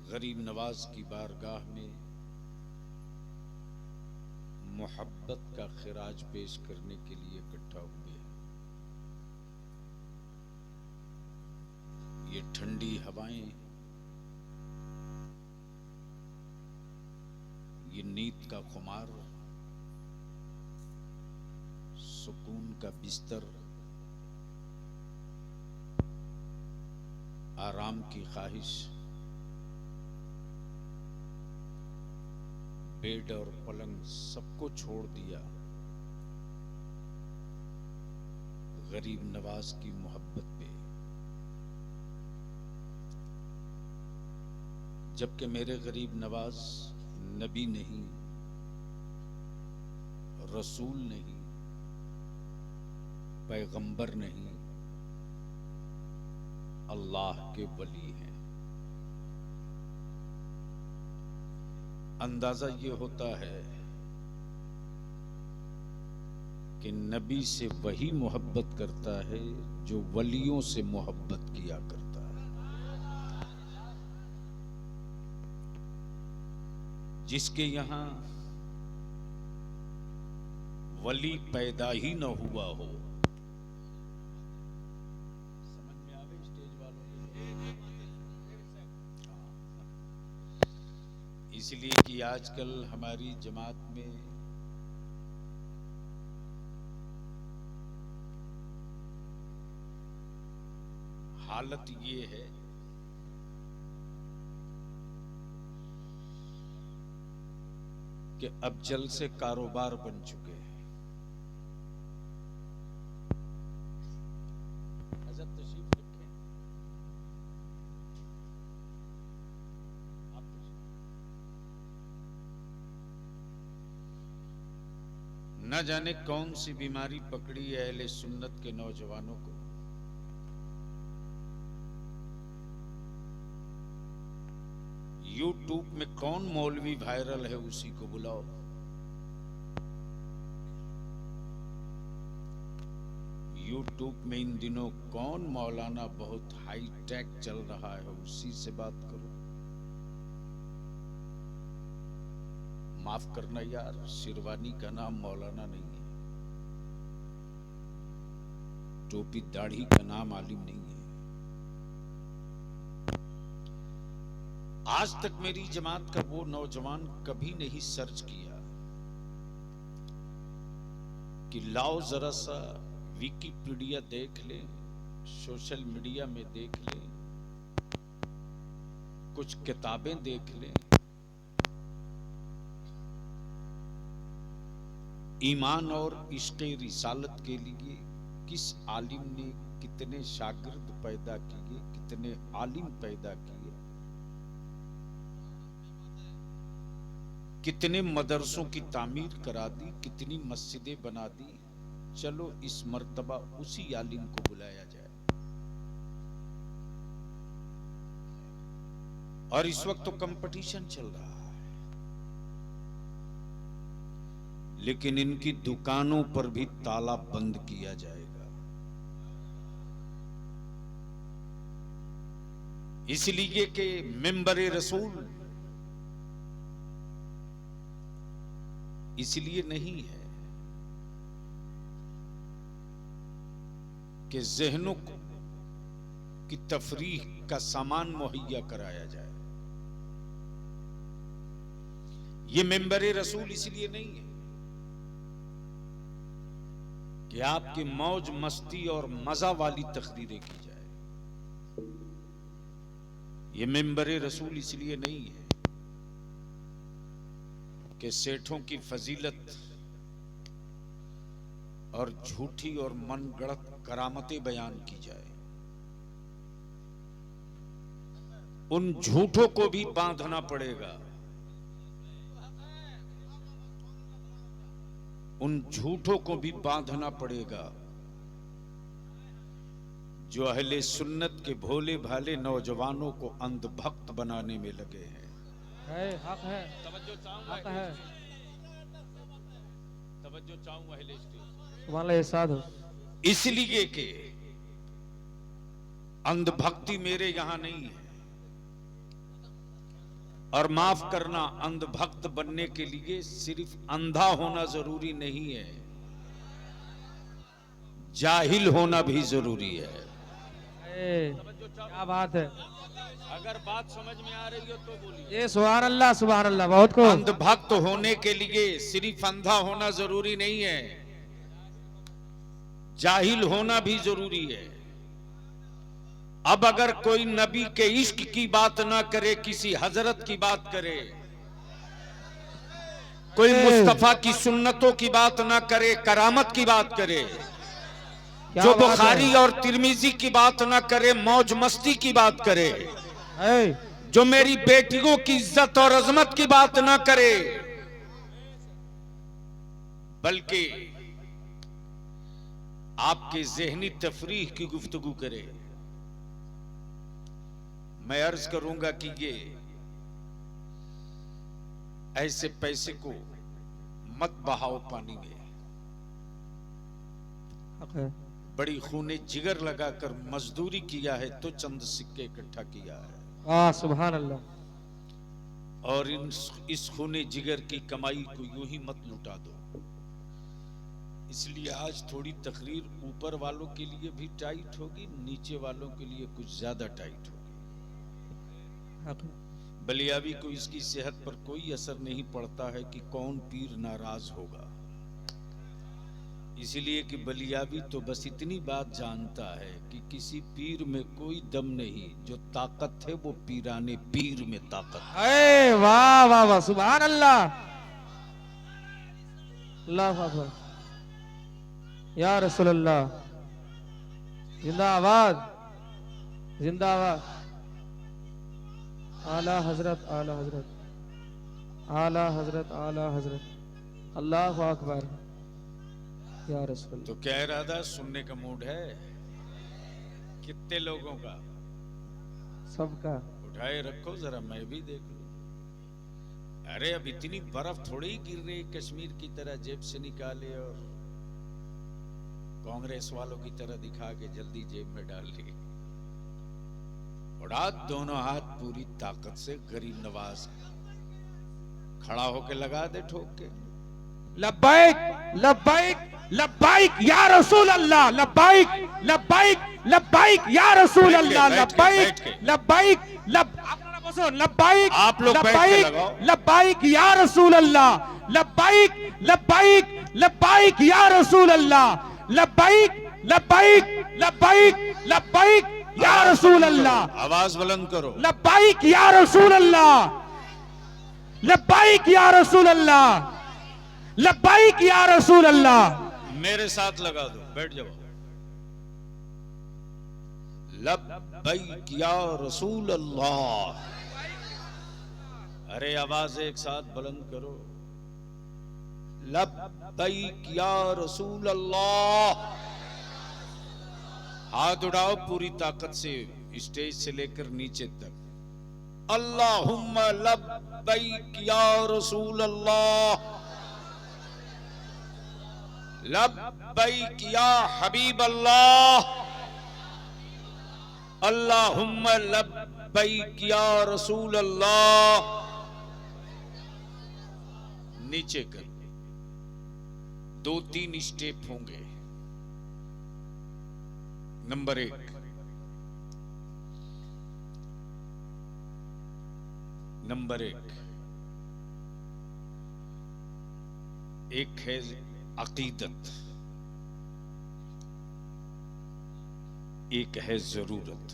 गरीब नवाज की बारगाह में मोहब्बत का खिराज पेश करने के लिए इकट्ठा हुए हैं। ये ठंडी हवाएं, ये नींद का खुमार, सुकून का बिस्तर, आराम की ख्वाहिश, बेड और पलंग सबको छोड़ दिया गरीब नवाज की मोहब्बत पे। जबकि मेरे गरीब नवाज नबी नहीं, रसूल नहीं, पैगंबर नहीं, अल्लाह के वली हैं। अंदाजा ये होता है कि नबी से वही मोहब्बत करता है जो वलियों से मोहब्बत किया करता है। जिसके यहां वली पैदा ही न हुआ हो। समझ में आ गई स्टेज वालों को? इसलिए कि आजकल हमारी जमात में हालत ये है कि अब जल से कारोबार बन चुके हैं। हज़रत तशरीफ रखें, आप न जाने कौन सी बीमारी पकड़ी है अहले सुन्नत के नौजवानों को। यूट्यूब में कौन मौलवी वायरल है उसी को बुलाओ। यूट्यूब में इन दिनों कौन मौलाना बहुत हाई टेक चल रहा है उसी से बात करो। माफ करना यार, शेरवानी का नाम मौलाना नहीं है, टोपी दाढ़ी का नाम आलिम नहीं है। आज तक मेरी जमात का वो नौजवान कभी नहीं सर्च किया कि लाओ जरा सा विकिपीडिया देख ले, सोशल मीडिया में देख ले, कुछ किताबें देख ले, ईमान और इश्क़े रिसालत के लिए किस आलिम ने कितने शागिर्द पैदा किए, कितने आलिम पैदा किए, कितने मदरसों की तामीर करा दी, कितनी मस्जिदें बना दी। चलो इस मर्तबा उसी आलिम को बुलाया जाए। और इस वक्त तो कंपटीशन चल रहा है, लेकिन इनकी दुकानों पर भी ताला बंद किया जाएगा। इसलिए कि मिंबर रसूल इसलिए नहीं है कि ज़हनों की तफरीह का सामान मुहैया कराया जाए। ये मिंबर रसूल इसलिए नहीं है कि आपकी मौज मस्ती और मजा वाली तकरीरें की जाए। ये मिंबर रसूल इसलिए नहीं है कि सेठों की फजीलत और झूठी और मनगढ़ंत करामतें बयान की जाए। उन झूठों को भी बांधना पड़ेगा, उन झूठों को भी बांधना पड़ेगा जो अहले सुन्नत के भोले भाले नौजवानों को अंधभक्त बनाने में लगे हैं। हक है, हक है। तवज्जो चाहूंगा अहले तुम्हारा एहसास हो। इसलिए कि अंधभक्ति मेरे यहां नहीं है। और माफ करना, अंधभक्त बनने के लिए सिर्फ अंधा होना जरूरी नहीं है, जाहिल होना भी जरूरी है। क्या बात है। अगर बात समझ में आ रही हो तो बोलिए। ये सुभान अल्लाह बहुत को। अंधभक्त होने के लिए सिर्फ अंधा होना जरूरी नहीं है, जाहिल होना भी जरूरी है। अब अगर कोई नबी के इश्क की बात ना करे, किसी हजरत की बात करे, कोई मुस्तफा की सुन्नतों की बात ना करे, करामत की बात करे, जो बुखारी और तिरमिजी की बात ना करे, मौज मस्ती की बात करे, जो मेरी बेटियों की इज्जत और अजमत की बात ना करे, बल्कि आपके ज़हनी तफरीह की गुफ्तगू करे, मैं अर्ज करूंगा कि ये ऐसे पैसे को मत बहाओ पानी में। बड़ी खूने जिगर लगाकर मजदूरी किया है तो चंद सिक्के इकट्ठा किया है। सुभान अल्लाह। और इस खूने जिगर की कमाई को यूं ही मत लुटा दो। इसलिए आज थोड़ी तकरीर ऊपर वालों के लिए भी टाइट होगी, नीचे वालों के लिए कुछ ज्यादा टाइट होगी। बलियावी को इसकी सेहत पर कोई असर नहीं पड़ता है कि कौन पीर नाराज होगा, इसलिए कि बलियावी तो बस इतनी बात जानता है कि किसी पीर में कोई दम नहीं, जो ताकत है वो पीराने पीर में ताकत है। वाह वाह वाह, सुभान अल्लाह, अल्लाह अकबर, या रसूल अल्लाह, जिंदाबाद जिंदाबाद। आला हजरत आला हजरत आला हजरत आला हजरत, अल्लाह अकबर, या रसूल। तो क्या इरादा, सुनने का मूड है? कितने लोगों का? सबका। उठाए रखो जरा, मैं भी देख लूं। अरे अब इतनी बर्फ थोड़ी ही गिर रही कश्मीर की तरह जेब से निकाले और कांग्रेस वालों की तरह दिखा के जल्दी जेब में डाल ली। उड़ा दोनों हाथ पूरी ताकत से, गरीब नवाज खड़ा होके लगा दे ठोक के। लब्बाइक लब्बाइक लब्बाइक या रसूल अल्लाह, लब्बाइक लब्बाइक लब्बाइक या रसूल अल्लाह, लब्बाइक लब्बाइक लब्बाइक आप लोग लब्बाइक लब्बाइक या रसूल अल्लाह, लब्बाइक लब्बाइक लब्बाइक या रसूल अल्लाह, लब्बाइक लब्बाइक लब्बाइक लब्बाइक या रसूल अल्लाह। आवाज बुलंद करो। लब्बाइक या रसूल अल्लाह, लब्बाइक या रसूल अल्लाह, लब्बाइक या रसूल अल्लाह। मेरे साथ लगा दो, बैठ जाओ। लब्बाइक या रसूल अल्लाह। अरे आवाज एक साथ बुलंद करो। लब्बाइक या रसूल अल्लाह। हाथ उठाओ पूरी ताकत से, स्टेज से लेकर नीचे तक। अल्लाहुम्मा लब्बाइक या रसूल अल्लाह, लब्बाइक या हबीब अल्लाह, अल्लाहुम्मा लब्बाइक या रसूल अल्लाह। नीचे कर, 2-3 स्टेप होंगे। नंबर 1, नंबर 1 एक है अकीदत, एक है जरूरत।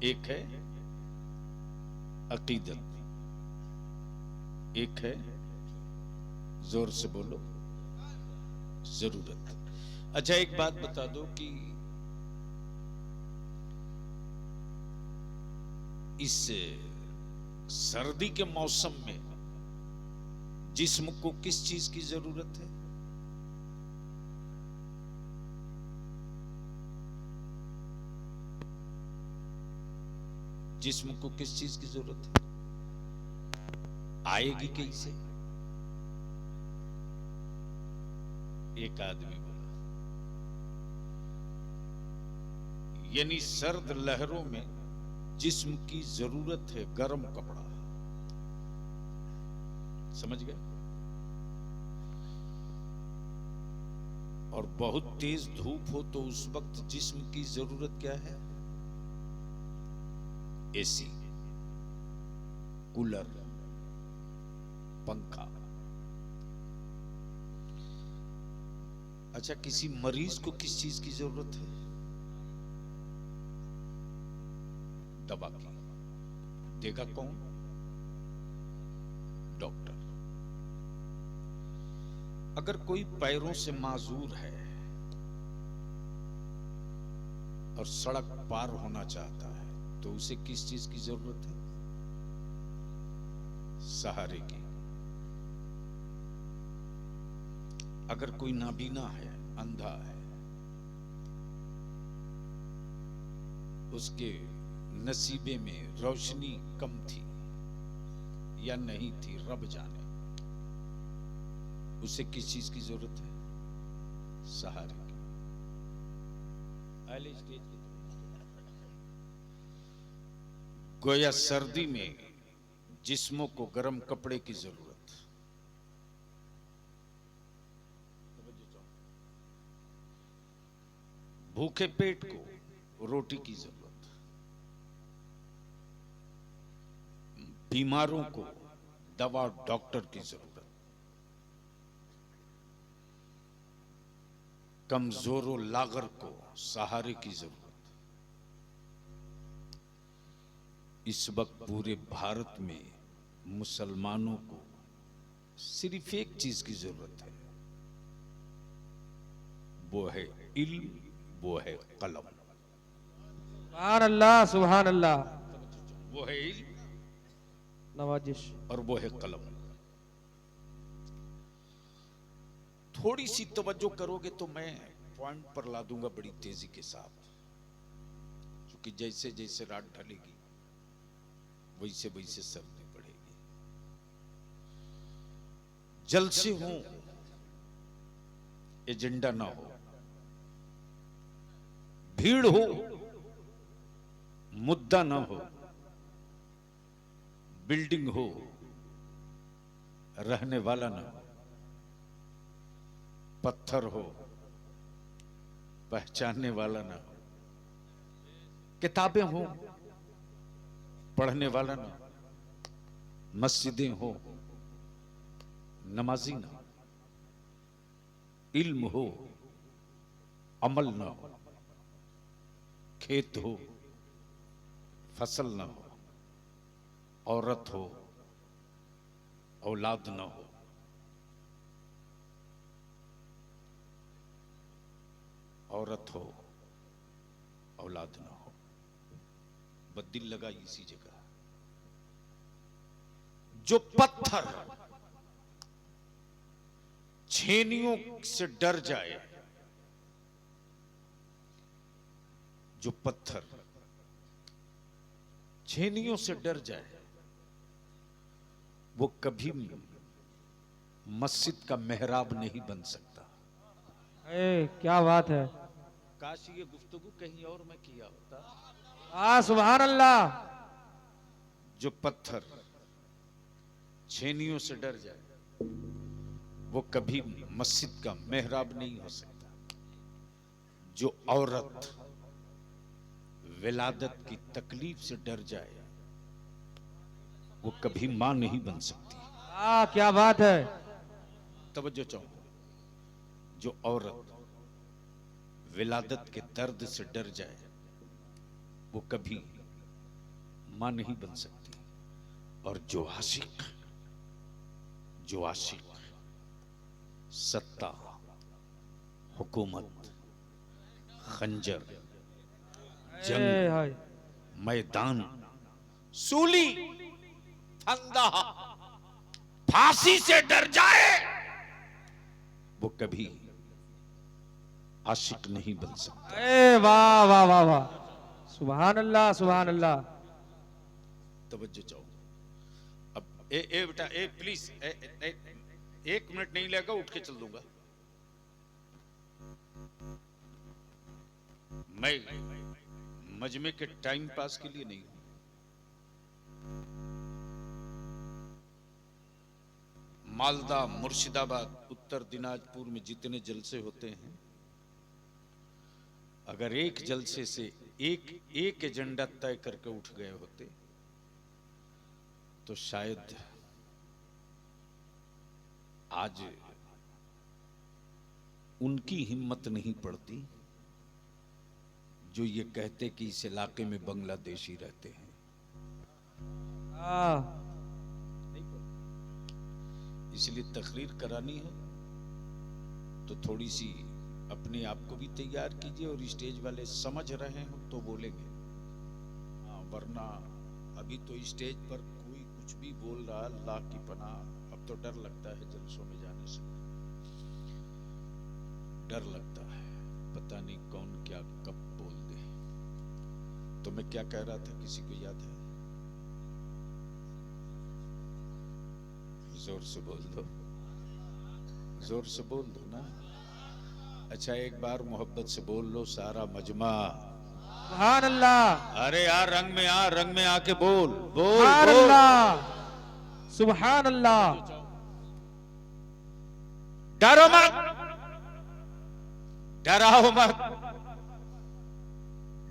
एक है अकीदत, एक है, जोर से बोलो, जरूरत। अच्छा एक बात बता दो कि इस सर्दी के मौसम में जिस्म को किस चीज की जरूरत है? जिस्म को किस चीज की जरूरत है? आएगी कैसे? एक आदमी बोला, यानी सर्द लहरों में जिस्म की जरूरत है गर्म कपड़ा। समझ गए? और बहुत तेज धूप हो तो उस वक्त जिस्म की जरूरत क्या है? एसी, कूलर, पंखा। अच्छा, किसी मरीज को किस चीज की जरूरत है? दवा की। देगा कौन? डॉक्टर। अगर कोई पैरों से माजूर है और सड़क पार होना चाहता है तो उसे किस चीज की जरूरत है? सहारे की। अगर कोई नाबीना है, अंधा है, उसके नसीबे में रोशनी कम थी या नहीं थी, रब जाने, उसे किस चीज की जरूरत है? सहारे की। पहले स्टेज की गोया सर्दी में जिस्मों को गर्म कपड़े की जरूरत, भूखे पेट को रोटी की जरूरत, बीमारों को दवा डॉक्टर की जरूरत, कमजोरों लागर को सहारे की जरूरत। इस वक्त पूरे भारत में मुसलमानों को सिर्फ एक चीज की जरूरत है, वो है इल्म, वो है कलम। सुभान अल्लाह, सुभान अल्लाह। वो है इल्म, नवाजिश, और वो है कलम। थोड़ी सी तवज्जो करोगे तो मैं पॉइंट पर ला दूंगा बड़ी तेजी के साथ, क्योंकि जैसे जैसे रात ढलेगी वैसे वैसे सर्दी बढ़ेगी। जलसे हो, एजेंडा ना हो, भीड़ हो, मुद्दा ना हो, बिल्डिंग हो, रहने वाला ना हो, पत्थर हो, पहचानने वाला ना हो, किताबें हो, पढ़ने वाला ना, मस्जिदें हो, नमाजी ना, इल्म हो, अमल ना हो, खेत हो, फसल ना हो, औरत हो, औलाद ना हो, औरत हो, औलाद ना हो। बदिल लगा इसी जगह। जो पत्थर छेनियों से डर जाए, जो पत्थर छेनियों से डर जाए, वो कभी मस्जिद का मेहराब नहीं बन सकता। क्या बात है। काश ये गुफ्तगू कहीं और में किया होता। सुभान अल्लाह। जो पत्थर छेनियों से डर जाए वो कभी मस्जिद का मेहराब नहीं हो सकता। जो औरत विलादत की तकलीफ से डर जाए वो कभी मां नहीं बन सकती। क्या बात है। तवज्जो चाहूं। जो औरत विलादत के दर्द से डर जाए वो कभी मां नहीं बन सकती। और जो आशिक सत्ता, हुकूमत, खंजर, जंग, मैदान, सूली, फंदा, फांसी से डर जाए वो कभी आशिक नहीं बन सकता। वाह वाह वाह वाह, सुभान अल्लाह, सुभान अल्लाह। तवज्जो चाहो। अब बेटा प्लीज, एक मिनट नहीं लगेगा, उठ के चल दूंगा। मैं मजमे के टाइम पास के लिए नहीं हूं। मालदा, मुर्शिदाबाद, उत्तर दिनाजपुर में जितने जलसे होते हैं, अगर एक जलसे से एक एजेंडा तय करके उठ गए होते तो शायद आज उनकी हिम्मत नहीं पड़ती जो ये कहते कि इस इलाके में बांग्लादेशी रहते हैं। इसलिए तकरीर करानी है तो थोड़ी सी अपने आप को भी तैयार कीजिए, और स्टेज वाले समझ रहे हो तो बोलेंगे, वरना अभी तो स्टेज पर कोई कुछ भी बोल रहा, अल्लाह की पनाह। अब तो डर लगता है जलसों में जाने से, डर लगता है, पता नहीं कौन क्या कब बोल दे। तो मैं क्या कह रहा था, किसी को याद है? जोर से बोल दो, जोर से बोल दो ना। अच्छा, एक बार मोहब्बत से बोल लो सारा मजमा, सुभान अल्लाह। अरे यार रंग में आ, रंग में आके बोल बोल सुभान बोल। अल्लाह, सुभान अल्लाह। डरो मत, डराओ मत,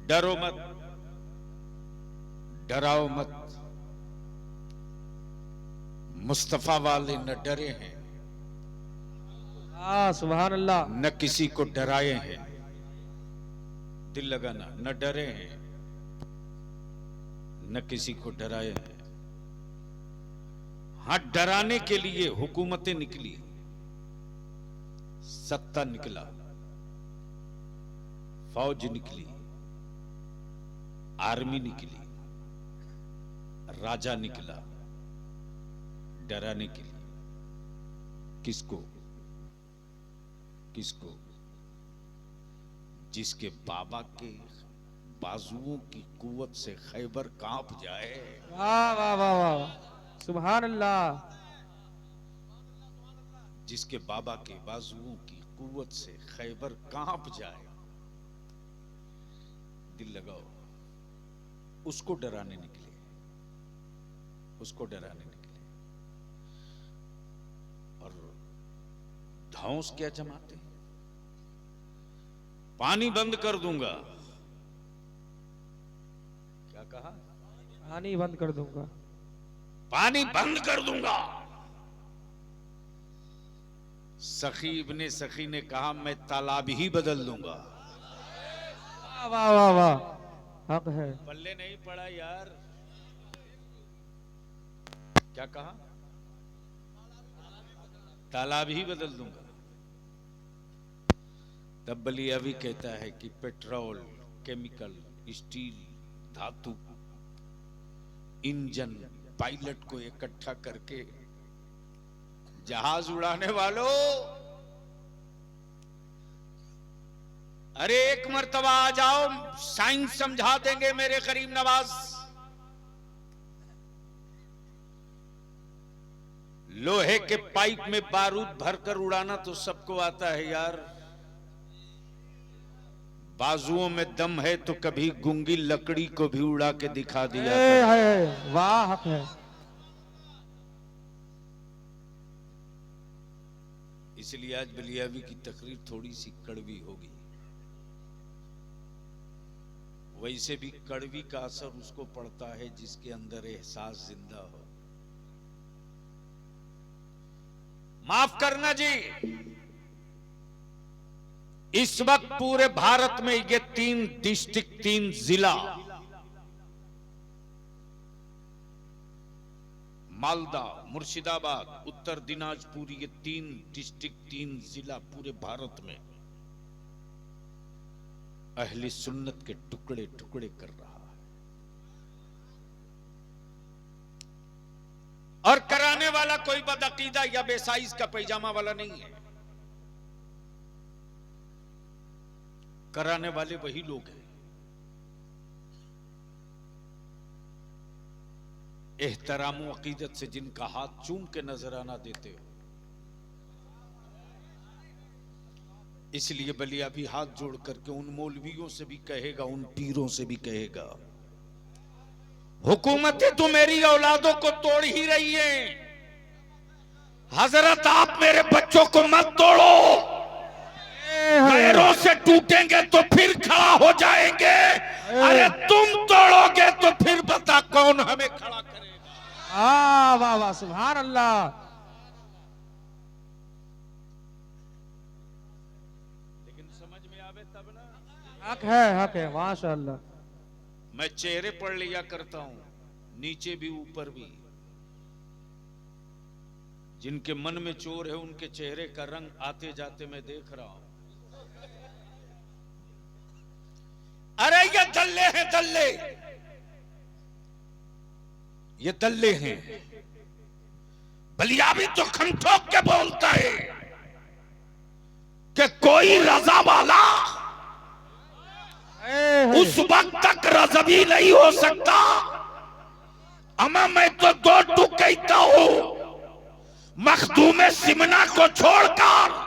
डरो मत, डराओ मत। मुस्तफा वाले न डरे हैं, सुभान अल्लाह। न किसी को डराए हैं। दिल लगाना, न डरे हैं, न किसी को डराए हैं। हाँ, डराने के लिए हुकूमतें निकली, सत्ता निकला, फौज निकली, आर्मी निकली, राजा निकला डराने के लिए। किसको? किसको? जिसके बाबा के बाजुओं की कुव्वत से खैबर कांप जाए। वाह वाह वाह वाह, सुभान अल्लाह। जिसके बाबा के बाजुओं की कुव्वत से खैबर कांप जाए, दिल लगाओ, उसको डराने निकले, उसको डराने निकले। और धौंस क्या जमाते, पानी बंद कर दूंगा। क्या कहा? पानी बंद कर दूंगा, पानी बंद कर दूंगा। सखी इब्ने सखी ने कहा, मैं तालाब ही बदल दूंगा। वाह वाह वाह, हक है। पल्ले नहीं पड़ा यार। क्या कहा? तालाब ही बदल दूंगा। तब बलियावी कहता है कि पेट्रोल, केमिकल, स्टील, धातु, इंजन, पायलट को इकट्ठा करके जहाज उड़ाने वालों, अरे एक मर्तबा आ जाओ, साइंस समझा देंगे मेरे करीम नवाज। लोहे के पाइप में बारूद भरकर उड़ाना तो सबको आता है यार। बाजुओं में दम है तो कभी गूंगी लकड़ी को भी उड़ा के दिखा दिया है। वाह, हक है। इसलिए आज बलियावी की तकरीर थोड़ी सी कड़वी होगी। वैसे भी कड़वी का असर उसको पड़ता है जिसके अंदर एहसास जिंदा हो। माफ करना जी, इस वक्त पूरे भारत में ये 3 डिस्ट्रिक्ट, 3 जिला, मालदा, मुर्शिदाबाद, उत्तर दिनाजपुर, ये 3 डिस्ट्रिक्ट, 3 जिला पूरे भारत में अहले सुन्नत के टुकड़े टुकड़े कर रहा है। और कराने वाला कोई बदअकीदा या बेसाइज का पैजामा वाला नहीं है। कराने वाले वही लोग हैं, एहतराम व अकीदत से जिनका हाथ चूम के नजराना देते हो। इसलिए बलिया भी हाथ जोड़ करके उन मौलवियों से भी कहेगा, उन पीरों से भी कहेगा, हुकूमतें तो मेरी औलादों को तोड़ ही रही हैं, हजरत आप मेरे बच्चों को मत तोड़ो, पैरों से टूटेंगे तो फिर खड़ा हो जाएंगे, अरे तुम तोड़ोगे तो फिर बता कौन हमें खड़ा करेगा। वाह वाह सुभान अल्लाह। लेकिन समझ में आवे तब ना। हक है माशाअल्लाह। मैं चेहरे पढ़ लिया करता हूं, नीचे भी ऊपर भी। जिनके मन में चोर है उनके चेहरे का रंग आते जाते मैं देख रहा हूं। अरे ये दल्ले हैं, दल्ले, ये दल्ले हैं। बलिया भी तो खम ठोक के बोलता है कि कोई रजा वाला उस वक्त तक रजबी नहीं हो सकता। अमा मैं तो दो टूक कहता हूं, मखदूम सिमना को छोड़कर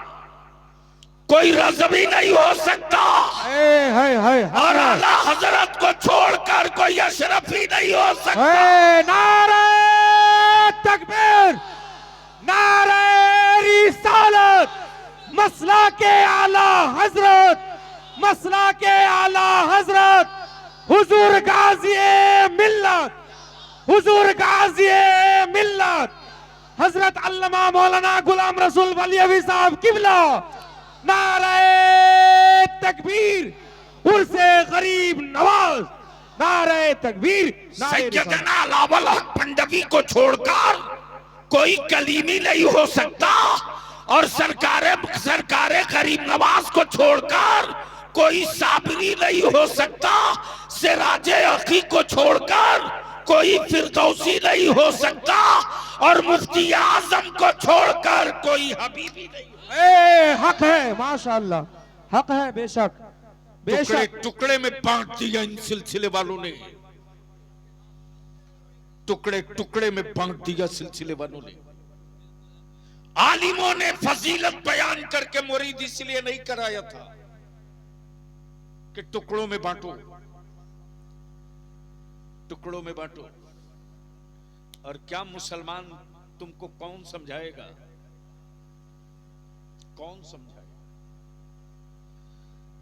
कोई रजबी नहीं हो सकता, और आला हजरत को छोड़कर कोई अशरफी नहीं हो सकता। नारे तकबीर, नारे रिसालत, मसला के आला हजरत, मसला के आला हजरत हुजूर गाज़ी मिल्लत, हुजूर गाज़ी मिल्लत हजरत अल्लामा मौलाना गुलाम रसूल बलियावी साहब किबला। नारे तकबीर उर्से गरीब नवाज, नारे तकबीर। सैयदना लावल हक पंडवी को छोड़कर कोई कलीमी नहीं हो सकता, और सरकारे गरीब नवाज को छोड़कर कोई साबरी नहीं हो सकता, सिराजे अखी को छोड़कर कोई फिरदौसी नहीं हो सकता, और मुफ्ती आजम को छोड़कर कोई हबीबी नहीं। हक है माशाअल्लाह, हक है बेशक बेशक। टुकड़े टुकड़े में बांट दिया इन सिलसिले वालों ने, टुकड़े टुकड़े में बांट दिया सिलसिले वालों ने। आलिमों ने फजीलत बयान करके मुरीद इसलिए नहीं कराया था कि टुकड़ों में बांटो, टुकड़ों में बांटो। और क्या मुसलमान तुमको कौन समझाएगा, कौन समझाएगा?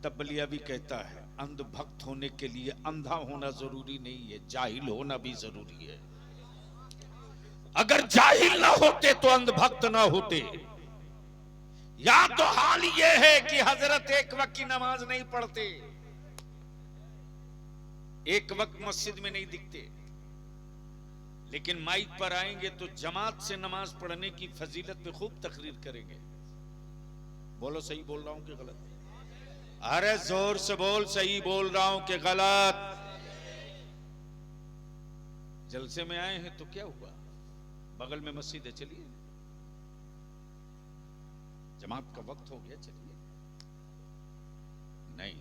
तब बलिया भी कहता है, अंधभक्त होने के लिए अंधा होना जरूरी नहीं है, जाहिल होना भी जरूरी है। अगर जाहिल ना होते तो अंधभक्त ना होते। या तो हाल यह है कि हजरत एक वक्त की नमाज नहीं पढ़ते, एक वक्त मस्जिद में नहीं दिखते, लेकिन माइक पर आएंगे तो जमात से नमाज पढ़ने की फजीलत पे खूब तकरीर करेंगे। बोलो सही बोल रहा हूं कि गलत? अरे जोर से बोल, सही बोल रहा हूं कि गलत? जलसे में आए हैं तो क्या हुआ, बगल में मस्जिद है, चलिए, जमात का वक्त हो गया, चलिए। नहीं,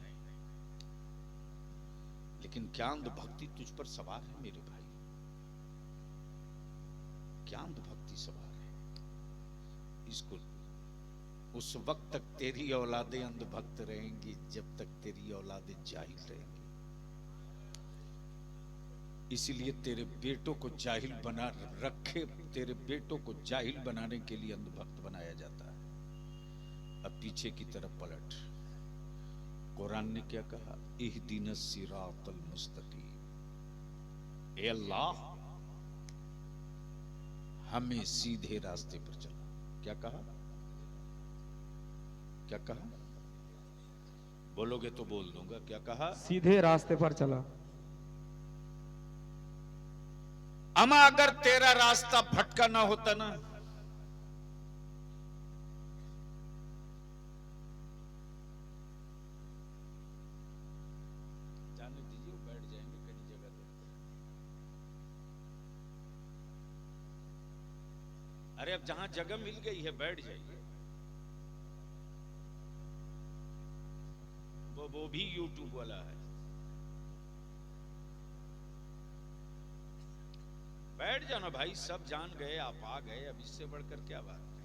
लेकिन क्या अंधभक्ति तुझ पर सवार है मेरे भाई? क्या अंधभक्ति सवार है? इसको उस वक्त तक तेरी औलादें अंधभक्त रहेंगी जब तक तेरी औलादें जाहिल रहेंगी। इसीलिए तेरे बेटों को जाहिल बना रखे, तेरे बेटों को जाहिल बनाने के लिए अंधभक्त बनाया जाता है। अब पीछे की तरफ पलट, कुरान ने क्या कहा? इहदिनस सिरातल मुस्तकीम, ए अल्लाह हमें सीधे रास्ते पर चला। क्या कहा? क्या कहा? बोलोगे तो बोल दूंगा। क्या कहा? सीधे रास्ते पर चला। अमा अगर तेरा रास्ता भटका ना होता ना, जाने दीजिए, बैठ जाएंगे कहीं जगह देखते। अरे अब जहां जगह मिल गई है बैठ जाइए। वो भी यूट्यूब वाला है, बैठ जाओ ना भाई, सब जान गए, आप आ गए, अब इससे बढ़कर क्या बात है?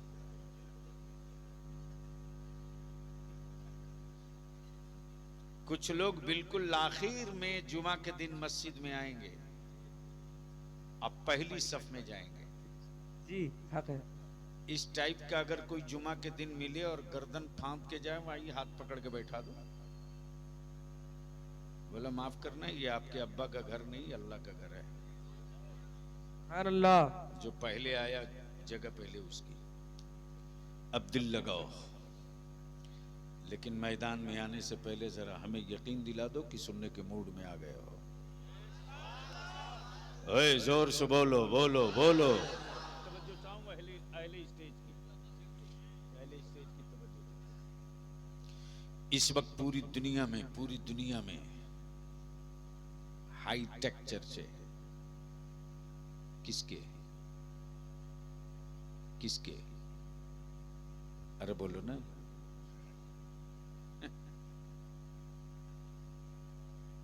कुछ लोग बिल्कुल आखिर में जुमा के दिन मस्जिद में आएंगे, अब पहली सफ में जाएंगे। जी हक है। इस टाइप का अगर कोई जुमा के दिन मिले और गर्दन फांद के जाए, वही हाथ पकड़ के बैठा दो, बोला माफ करना, ये आपके अब्बा का घर नहीं, अल्लाह का घर है। अल्लाह, जो पहले आया जगह पहले उसकी। अब दिल लगाओ, लेकिन मैदान में आने से पहले जरा हमें यकीन दिला दो कि सुनने के मूड में आ गए हो। ओए जोर से बोलो बोलो बोलो। इस वक्त पूरी दुनिया में हाई टेक चर्चे किसके किसके? अरे बोलो ना।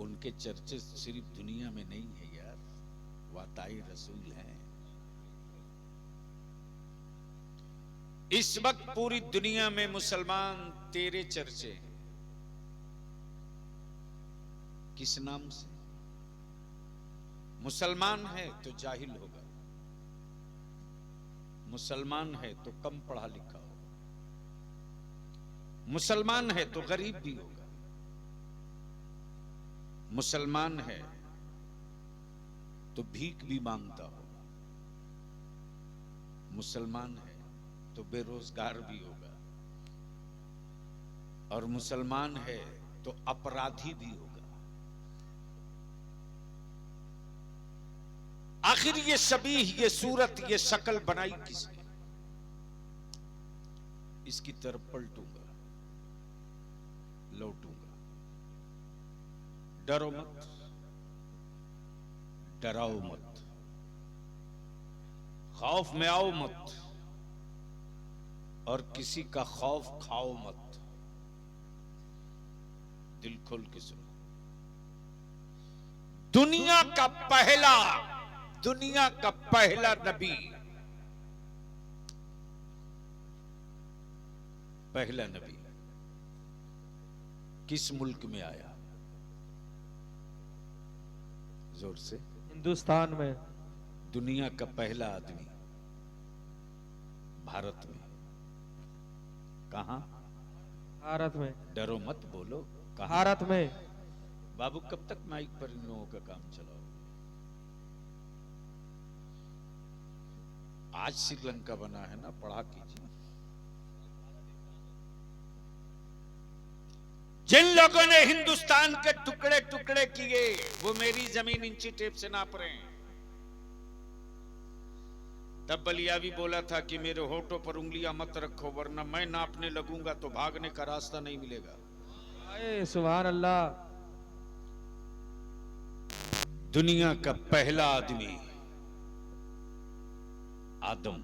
उनके चर्चे सिर्फ दुनिया में नहीं है यार, वाताई रसूल हैं। इस वक्त पूरी दुनिया में मुसलमान तेरे चर्चे किस नाम से? मुसलमान है तो जाहिल होगा, मुसलमान है तो कम पढ़ा लिखा होगा, मुसलमान है तो गरीब भी होगा, मुसलमान है तो भीख भी मांगता होगा, मुसलमान है तो बेरोजगार भी होगा, और मुसलमान है तो अपराधी भी होगा। आखिर ये शबीह, ये सूरत, ये शक्ल बनाई किसने? इसकी तरफ पलटूंगा, लौटूंगा। डरो मत, डराओ मत, खौफ में आओ मत, और किसी का खौफ खाओ मत। दिल खोल के सुनो। दुनिया का पहला नबी, पहला नबी किस मुल्क में आया? जोर से। हिंदुस्तान में। दुनिया का पहला आदमी भारत में। कहां? भारत में। डरो मत, बोलो कहां? भारत में। बाबू कब तक माइक पर इन लोगों का काम चलाओ? आज श्रीलंका बना है ना, पढ़ा कीजिए। जिन लोगों ने हिंदुस्तान के टुकड़े टुकड़े किए, वो मेरी जमीन इंची टेप से नाप रहे हैं। तब बलियावी बोला था कि मेरे होठों पर उंगलियां मत रखो, वरना मैं नापने लगूंगा तो भागने का रास्ता नहीं मिलेगा। सुभान अल्लाह। दुनिया का पहला आदमी आदम,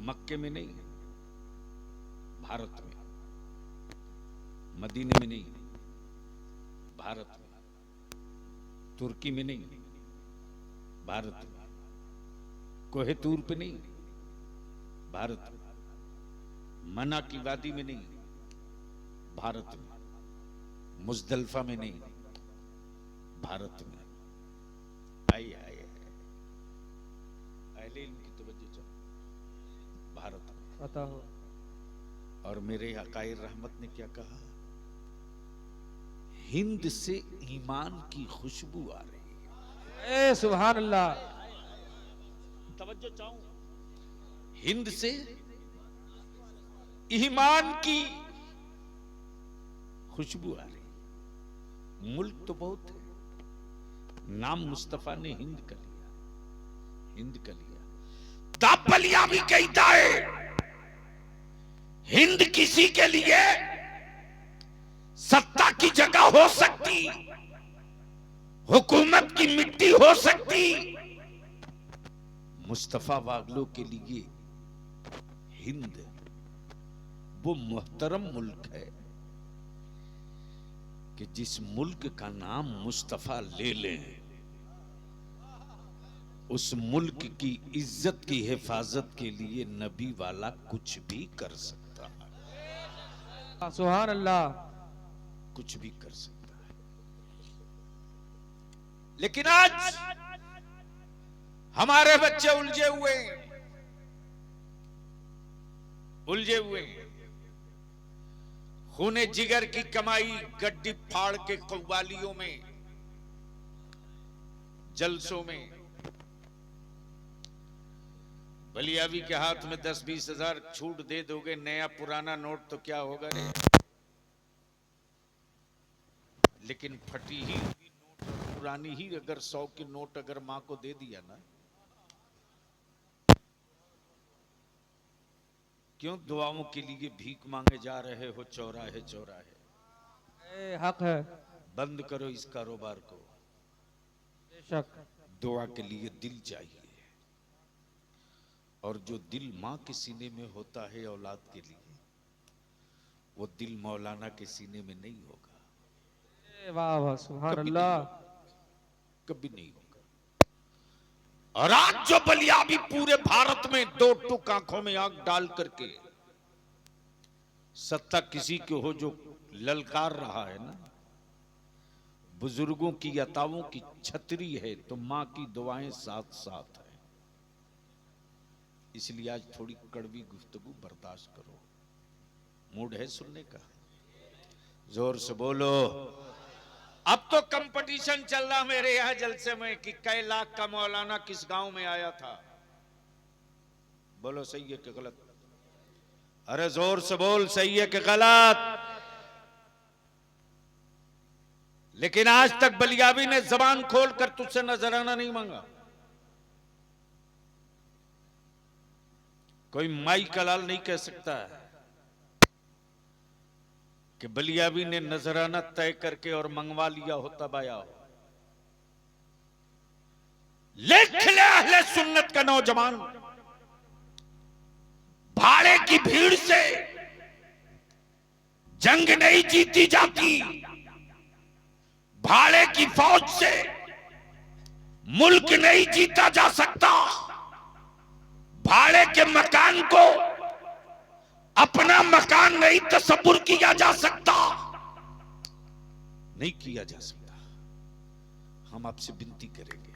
मक्के में नहीं, भारत में। मदीने में नहीं, भारत में। तुर्की में नहीं, भारत में। कोहे तूर पे नहीं, भारत में। मना की वादी में नहीं, भारत में। मुजदलफा में नहीं, भारत में। आई आई अहले इल्म की तवज्जो चाहो, भारत में। पता हो। और मेरे हकायर रहमत ने क्या कहा? हिंद से ईमान की खुशबू आ रही है। सुभान अल्लाह। तवज्जो चाहूं, हिंद से ईमान की खुशबू आ रही। मुल्क तो बहुत है, नाम मुस्तफा ने हिंद का लिया, हिंद का लिया। दापलिया भी कहता है हिंद किसी के लिए सत्ता की जगह हो सकती, हुकूमत की मिट्टी हो सकती। मुस्तफा वागलों के लिए हिंद वो मुहतरम मुल्क है कि जिस मुल्क का नाम मुस्तफा ले लें, उस मुल्क की इज्जत की हिफाजत के लिए नबी वाला कुछ भी कर सकता है। सुभान अल्लाह। कुछ भी कर सकता है। लेकिन आज हमारे बच्चे उलझे हुए खूने जिगर की कमाई गड्डी फाड़ के कव्वालियों में, जलसों में। बलियावी के हाथ में 10-20 हजार छूट दे दोगे, नया पुराना नोट तो क्या होगा रे। लेकिन फटी ही नोट, पुरानी ही अगर 100 के नोट अगर मां को दे दिया ना, क्यों दुआओं के लिए भीख मांगे जा रहे हो चौराहे चौराहे। हक है, बंद करो इस कारोबार को। बेशक दुआ के लिए दिल चाहिए, और जो दिल मां के सीने में होता है औलाद के लिए, वो दिल मौलाना के सीने में नहीं होगा। वाह वाह, सुभान अल्लाह। कभी नहीं होगा। और आज जो बलियाबी पूरे भारत में दो टुक आंखों में आग डाल करके सत्ता किसी के हो जो ललकार रहा है ना, बुजुर्गों की अताओं की छतरी है तो मां की दुआएं साथ साथ है। इसलिए आज थोड़ी कड़वी गुफ्तगू बर्दाश्त करो। मूड है सुनने का? जोर से बोलो। अब तो कंपटीशन चल रहा मेरे यहां जलसे में कि कई लाख का मौलाना किस गांव में आया था। बोलो सही है कि गलत? अरे जोर से बोल, सही है कि गलत? लेकिन आज तक बलियाबी ने जबान खोलकर तुझसे नजराना नहीं मांगा। कोई माई कलाल नहीं कह सकता है कि बलियाबी ने नजराना तय करके और मंगवा लिया हो तब आया हो। लिख ले अहले सुन्नत का नौजवान, भाड़े की भीड़ से जंग नहीं जीती जाती, भाड़े की फौज से मुल्क नहीं जीता जा सकता, भाड़े के मकान को अपना मकान नहीं तसव्वुर किया जा सकता, नहीं किया जा सकता। हम आपसे विनती करेंगे,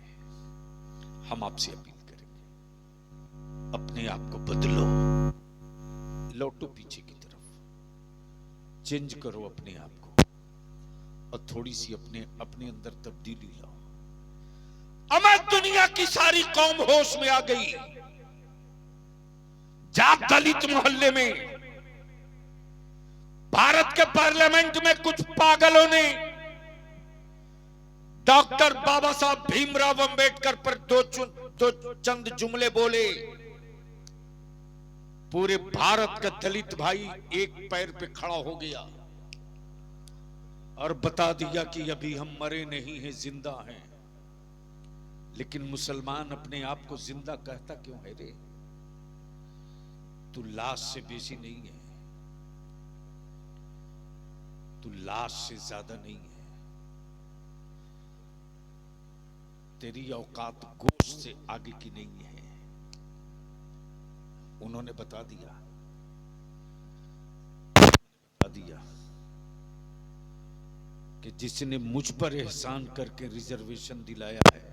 हम आपसे अपील करेंगे, अपने आप को बदलो, लौटो पीछे की तरफ, चेंज करो अपने आप को और थोड़ी सी अपने अंदर तब्दीली लाओ। अमर दुनिया की सारी कौम होश में आ गई। जाट दलित मोहल्ले में भारत के पार्लियामेंट में कुछ पागलों ने डॉक्टर बाबा साहब भीमराव अंबेडकर पर दो चंद जुमले बोले। पूरे भारत का दलित भाई एक पैर पे खड़ा हो गया और बता दिया कि अभी हम मरे नहीं हैं, जिंदा हैं। लेकिन मुसलमान अपने आप को जिंदा कहता क्यों है रे? तू लाश से बेसी नहीं है, तू लाश से ज्यादा नहीं है। तेरी औकात गोश्त से आगे की नहीं है। उन्होंने बता दिया कि जिसने मुझ पर एहसान करके रिजर्वेशन दिलाया है,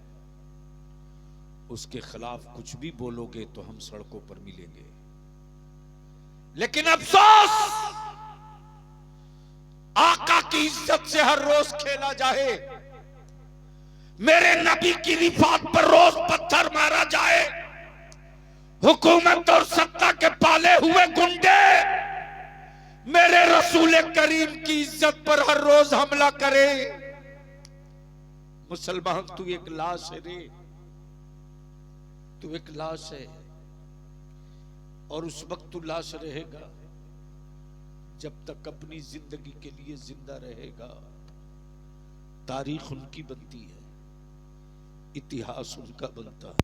उसके खिलाफ कुछ भी बोलोगे तो हम सड़कों पर मिलेंगे। लेकिन अफसोस, आका की इज्जत से हर रोज खेला जाए, मेरे नबी की रिफात पर रोज पत्थर मारा जाए, हुकूमत और सत्ता के पाले हुए गुंडे मेरे रसूल करीम की इज्जत पर हर रोज हमला करे। मुसलमान तू एक लाश है रे, तू एक लाश है। और उस वक्त तू लाश रहेगा जब तक अपनी जिंदगी के लिए जिंदा रहेगा। तारीख उनकी बनती है, इतिहास उनका बनता है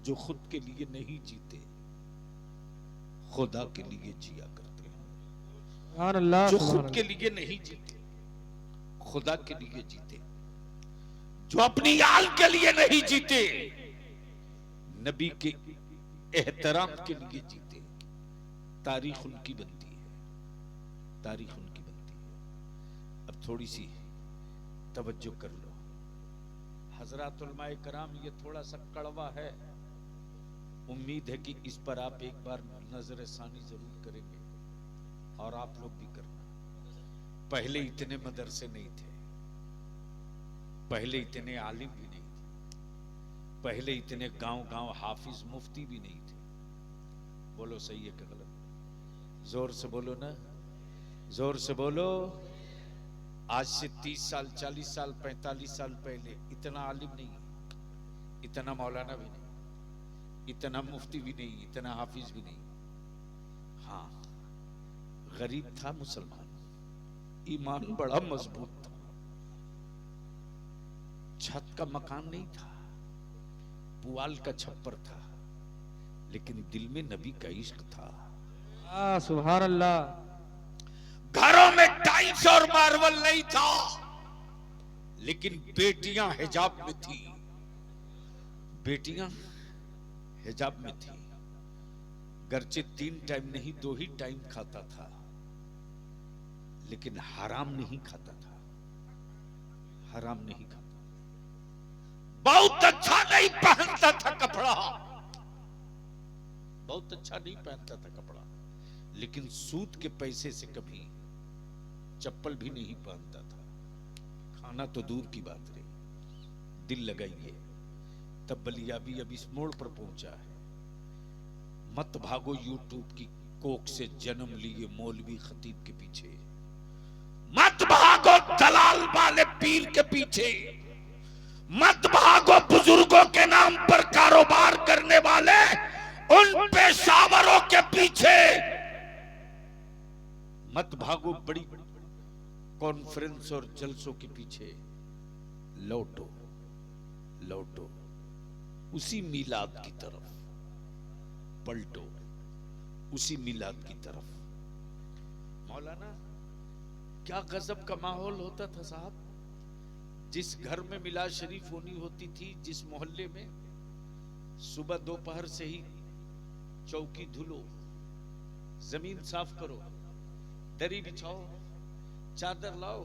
जो खुद के लिए नहीं जीते, खुदा के लिए जिया करते हैं। जो खुद के लिए नहीं जीते, खुदा के लिए जीते। जो अपनी आल के लिए नहीं जीते, नबी के एहतराम के लिए जीते। तारीख उनकी बनती है, तारीख उनकी बनती है। थोड़ी सी तवज्जो कर लो। हजरत उलमाए कराम, ये थोड़ा सा कड़वा है, उम्मीद है कि इस पर आप एक बार नजर सानी जरूर करेंगे और आप लोग भी करना। पहले इतने मदरसे नहीं थे, पहले इतने आलिम भी नहीं थे, पहले इतने गांव गांव हाफिज मुफ्ती भी नहीं थे। बोलो सही है कि गलत? जोर से बोलो ना, जोर से बोलो। आज से 30 साल, 40 साल, 45 साल पहले इतना आलिम नहीं, इतना मौलाना भी नहीं, इतना मुफ्ती भी नहीं, इतना हाफिज भी नहीं। हाँ, गरीब था मुसलमान, ईमान बड़ा मजबूत था, छत का मकान नहीं था, पुआल का छप्पर था, लेकिन दिल में नबी का इश्क था। सुभान अल्लाह। घरों में टाइल्स और मार्बल नहीं था, लेकिन बेटियां हिजाब में थी, बेटियां हिजाब में थी। गर्चे 3 टाइम नहीं 2 ही टाइम खाता था, लेकिन हराम नहीं खाता था, हराम नहीं खाता। बहुत अच्छा नहीं पहनता था कपड़ा, बहुत अच्छा नहीं पहनता था कपड़ा, लेकिन सूद के पैसे से कभी चप्पल भी नहीं पहनता था। खाना तो दूर की बात रही, दिल लगाइए। तब बलियाबी अब इस मोड़ पर पहुंचा है। मत भागो यूट्यूब की कोक से जन्म लिए मौलवी खतीब के पीछे, मत भागो दलाल वाले पीर के पीछे, मत भागो बुजुर्गों के नाम पर कारोबार करने वाले उन पेशावरों के पीछे, मत भागो बड़ी कॉन्फ्रेंस और जलसों के पीछे। लौटो, लौटो उसी मीलाद की तरफ, पलटो उसी मीलाद की तरफ। मौलाना, क्या गजब का माहौल होता था साहब। जिस घर में मिलाद शरीफ होनी होती थी, जिस मोहल्ले में, सुबह दोपहर से ही चौकी धुलो, जमीन साफ करो, दरी बिछाओ, चादर लाओ,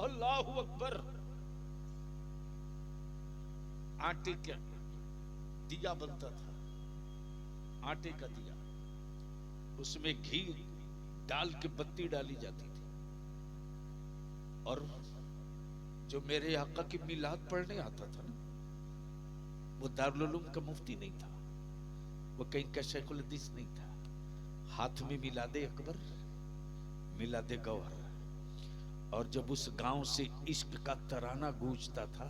अल्लाहू अकबर। आटे का दिया बनता था, आटे का दिया, उसमें घी डाल के बत्ती डाली जाती थी। और जो मेरे आका की मिलाद पढ़ने आता था ना, वो दारुल उलूम का मुफ्ती नहीं था, वो कहीं का शेखुल हदीस नहीं था। हाथ में मिलादे अकबर, मिलादे गौहर। और जब उस गांव से इश्क का तराना गूंजता था,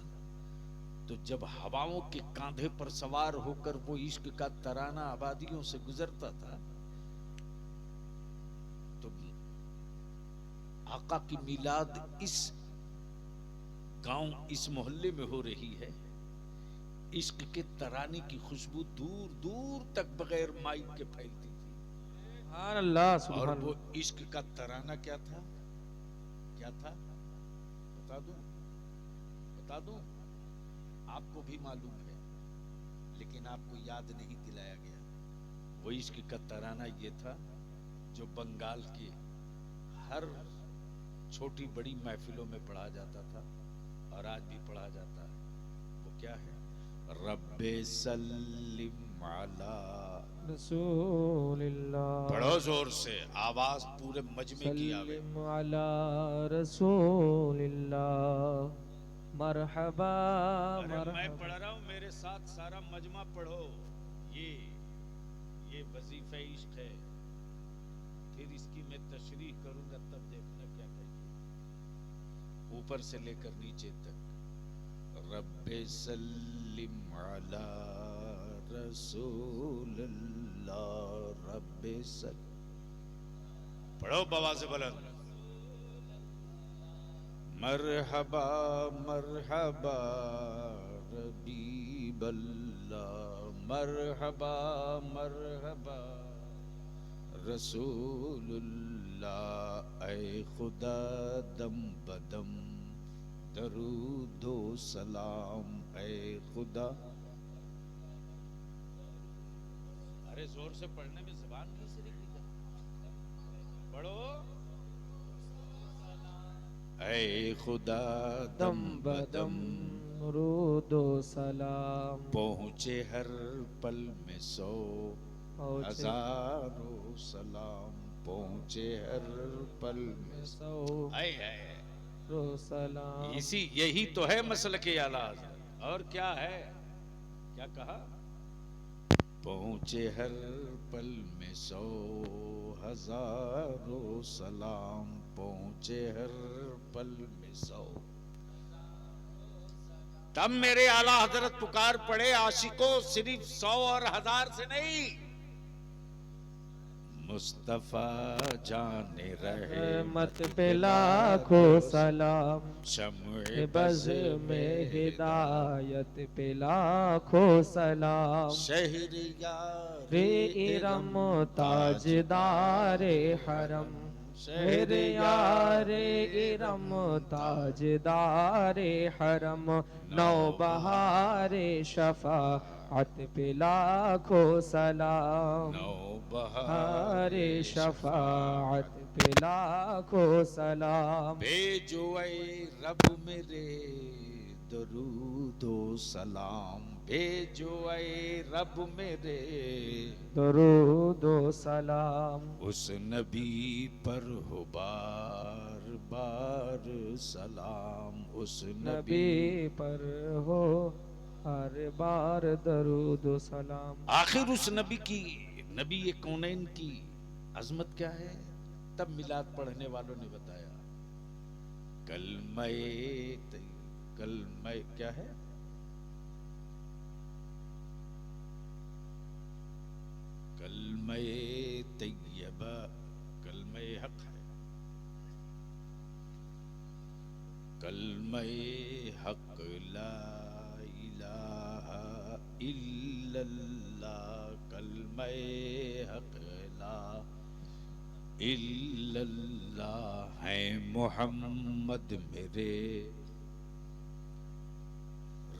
तो जब हवाओं के कांधे पर सवार होकर वो इश्क का तराना आबादियों से गुजरता था, तो आका की मिलाद इस गांव, इस मोहल्ले में हो रही है। इश्क के तराने की खुशबू दूर दूर तक बगैर माइक के फैलती थी। सुभान अल्लाह, सुभान। और वो इश्क का तराना क्या था, क्या था? बता दूं, बता दूं? आपको भी मालूम है, लेकिन आपको याद नहीं दिलाया गया। वो इश्क का तराना ये था जो बंगाल के हर छोटी बड़ी महफिलों में पढ़ा जाता था और आज भी पढ़ा जाता है। वो क्या है? रब्बे सल्लिम अला रसूलिल्लाह। बड़ो जोर से, आवाज पूरे मजमे की आवे। सल्लिम अला रसूलिल्लाह। मरहबा अरे मैं मरहबा। पढ़ रहा हूँ, मेरे साथ सारा मजमा पढ़ो। ये वजीफे इश्क है। फिर इसकी मैं तशरीह करूंगा, तब देखना क्या कहेगी। ऊपर से लेकर नीचे तक। रब्बे सल्लिम अला रसूलिल्लाह, रब्बे सल्लिम। पढ़ो बाबा से बुलंद। मरहबा मरहबा रबीबल्लाह, मरहबा मरहबा रसूलुल्लाह। ऐ खुदा दम बदम दरूदो सलाम, ऐ खुदा। अरे जोर से पढ़ने में ज़बान नहीं से निकली। पढ़ो। ऐ खुदा दम बदम रूदो सलाम पहुँचे हर पल में 100 हजारों सलाम पहुँचे हर पल में 100 आए आए सलाम। इसी यही तो है मसलक आला हज़रत। और क्या है, क्या कहा? पहुँचे हर पल में 100 हजारों सलाम पहुँचे हर पल में 100। तब मेरे आला हजरत पुकार पड़े आशिकों, सिर्फ 100 और 1000 से नहीं। मुस्तफा जाने रहे मत पे लाखों सलाम, शम्ए बज़ में हिदायत पे लाखों सलाम। शहरियार रे इरम ताजदारे हरम, मेरे यारे इरम ताजदारे हरम। नौ बहारे शफाअत पे लाखों सलाम, नौ बहार हारे शफाअत पे लाखों सलाम। भेजो ऐ रब मेरे दरूदो सलाम भेजो ऐ रब मेरे दरूदो सलाम। उस नबी पर हो बार बार सलाम उस नबी नबी पर हो हर बार दरूदो सलाम। आखिर उस नबी की, नबी ये कौनैन की अजमत क्या है, तब मिलाद पढ़ने वालों ने बताया। कलमय क्या है, कलमय तैयबा, कलमय हक है, कलमय हक ला इलाहा इल्लल्लाह, कलमय हक ला इल्लल्लाह है मोहम्मद मेरे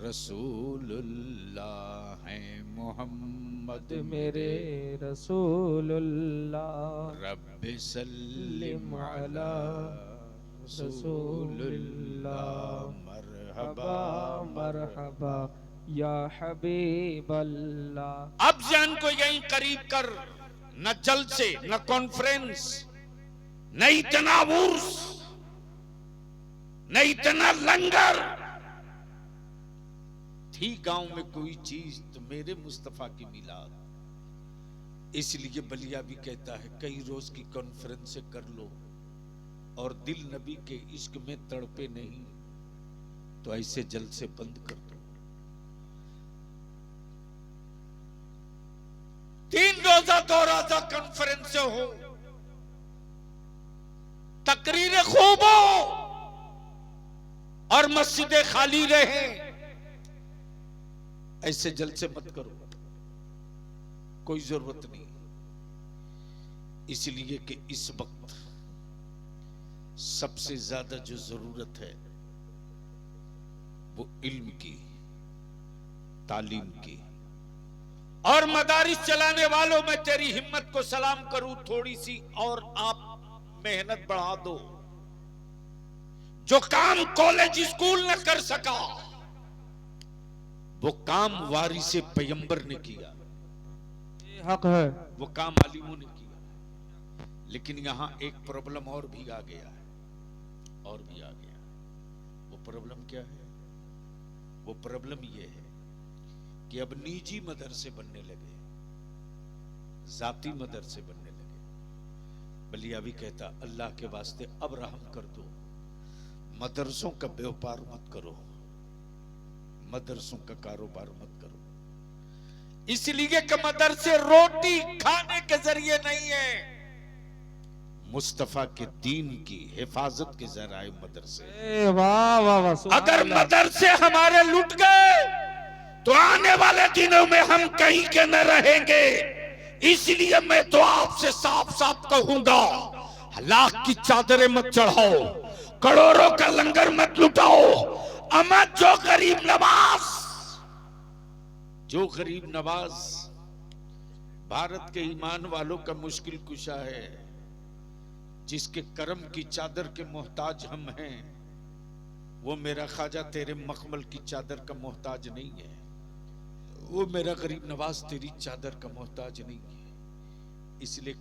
रसूलुल्लाह है मोहम्मद मेरे रसूलुल्लाह। रब्बि सल्लिम अला रसूलुल्लाह। मरहबा मरहबा या हबीबल्लाह। अब जान को यहीं करीब कर, न जलसे न कॉन्फ्रेंस न इतना उर्स न इतना लंगर थी गांव में कोई चीज तो मेरे मुस्तफा की मिलाद। इसलिए बलिया भी कहता है कई रोज की कॉन्फ्रेंस से कर लो और दिल नबी के इश्क में तड़पे नहीं तो ऐसे जल से बंद कर दो। 3 रोजा 2 रोजा कॉन्फ्रेंस से हो, तकरीर खूब हो और मस्जिदें खाली रहे, ऐसे जल से मत करो, कोई जरूरत नहीं। इसलिए कि इस वक्त सबसे ज्यादा जो जरूरत है वो इल्म की, तालीम की। और मदारिस चलाने वालों में तेरी हिम्मत को सलाम करूं, थोड़ी सी और आप मेहनत बढ़ा दो। जो काम कॉलेज स्कूल न कर सका वो काम वारिसे पैगंबर ने किया, हक है, वो काम आलिमों ने किया। लेकिन यहां एक प्रॉब्लम और भी आ गया है, और भी आ गया। वो प्रॉब्लम क्या है? वो प्रॉब्लम ये है कि अब निजी मदरसे बनने लगे, जाती मदरसे बनने लगे। बलिया भी कहता अल्लाह के वास्ते अब रहम कर दो, मदरसों का व्यापार मत करो, मदरसों का कारोबार मत करो। इसलिए कि मदरसे रोटी खाने के जरिए नहीं है, मुस्तफा के दीन की हिफाजत के जराए मदरसे। वाह वाह वाह। अगर मदरसे हमारे लुट गए तो आने वाले दिनों में हम कहीं के न रहेंगे। इसलिए मैं तो आपसे साफ साफ कहूंगा, लाख की चादरें मत चढ़ाओ, करोड़ों का लंगर मत लुटाओ। अमत जो गरीब नवाज, जो गरीब नवाज भारत के ईमान वालों का मुश्किल कुशा है, जिसके करम की चादर के मोहताज हम हैं, वो मेरा ख्वाजा तेरे मखमल की चादर का मोहताज नहीं है, वो मेरा गरीब नवाज तेरी चादर का मोहताज नहीं है। इसलिए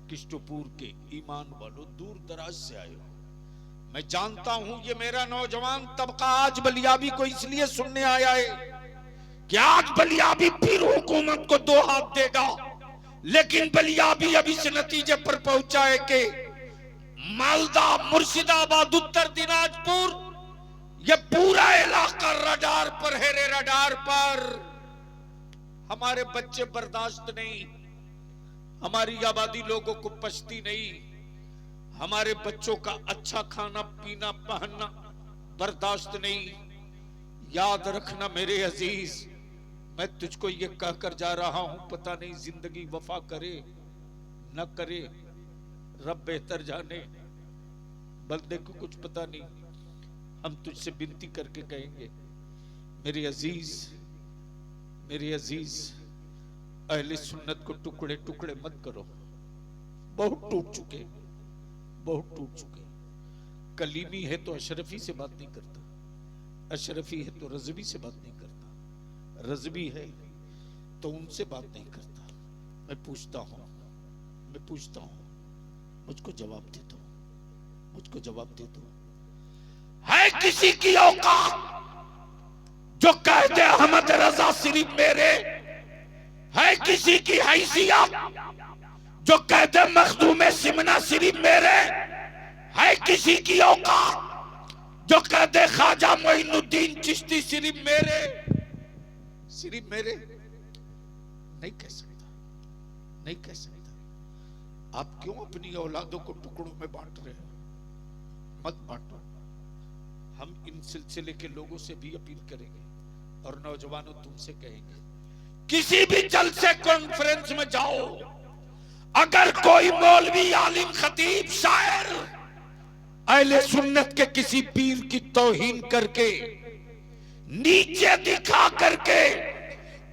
किस्टोपुर के ईमान वालों, दूर दराज से आए हो, मैं जानता हूं ये मेरा नौजवान तबका आज बलियाबी को इसलिए सुनने आया है कि आज बलियाबी फिर हुकूमत को दो हाथ देगा, लेकिन बलियाबी अब इस नतीजे पर पहुंचा है कि मालदा, मुर्शिदाबाद, उत्तर दिनाजपुर, ये पूरा इलाका रडार पर है रे, रडार पर। हमारे बच्चे बर्दाश्त नहीं, हमारी आबादी लोगों को पछती नहीं, हमारे बच्चों का अच्छा खाना पीना पहनना बर्दाश्त नहीं। याद रखना मेरे अजीज, मैं तुझको ये कहकर जा रहा हूं, पता नहीं जिंदगी वफा करे न करे, रब बेहतर जाने, बंदे को कुछ पता नहीं। हम तुझसे विनती करके कहेंगे मेरे अजीज, मेरे अजीज, अहले सुन्नत को टुकड़े टुकड़े मत करो। बहुत टूट चुके, बहुत टूट चुके। कलीमी है तो अशरफी से बात नहीं करता, अशरफी है तो रज़वी से बात नहीं करता, रज़वी है तो उनसे बात नहीं करता। मैं पूछता हूं, मैं पूछता हूं, मुझको जवाब दे दो, मुझको जवाब दे दो। है किसी की औकात जो कह दे अहमद रजा सिर्फ मेरे? है किसी की हैसियत जो कह दे मखदूम सिमना सिर्फ मेरे? है किसी की औकात जो कह दे ख्वाजा मोइनुद्दीन चिश्ती सिर्फ मेरे? सिर्फ मेरे नहीं कह सकता, नहीं कह सकता। आप क्यों अपनी औलादों को टुकड़ों में बांट रहे हो? मत बांटो। हम इन सिलसिले के लोगों से भी अपील करेंगे और नौजवानों तुमसे कहेंगे, किसी भी जलसे कॉन्फ्रेंस में जाओ, अगर कोई मौलवी, आलिम, खतीब, शायर अहले सुन्नत के किसी पीर की तौहीन करके, नीचे दिखा करके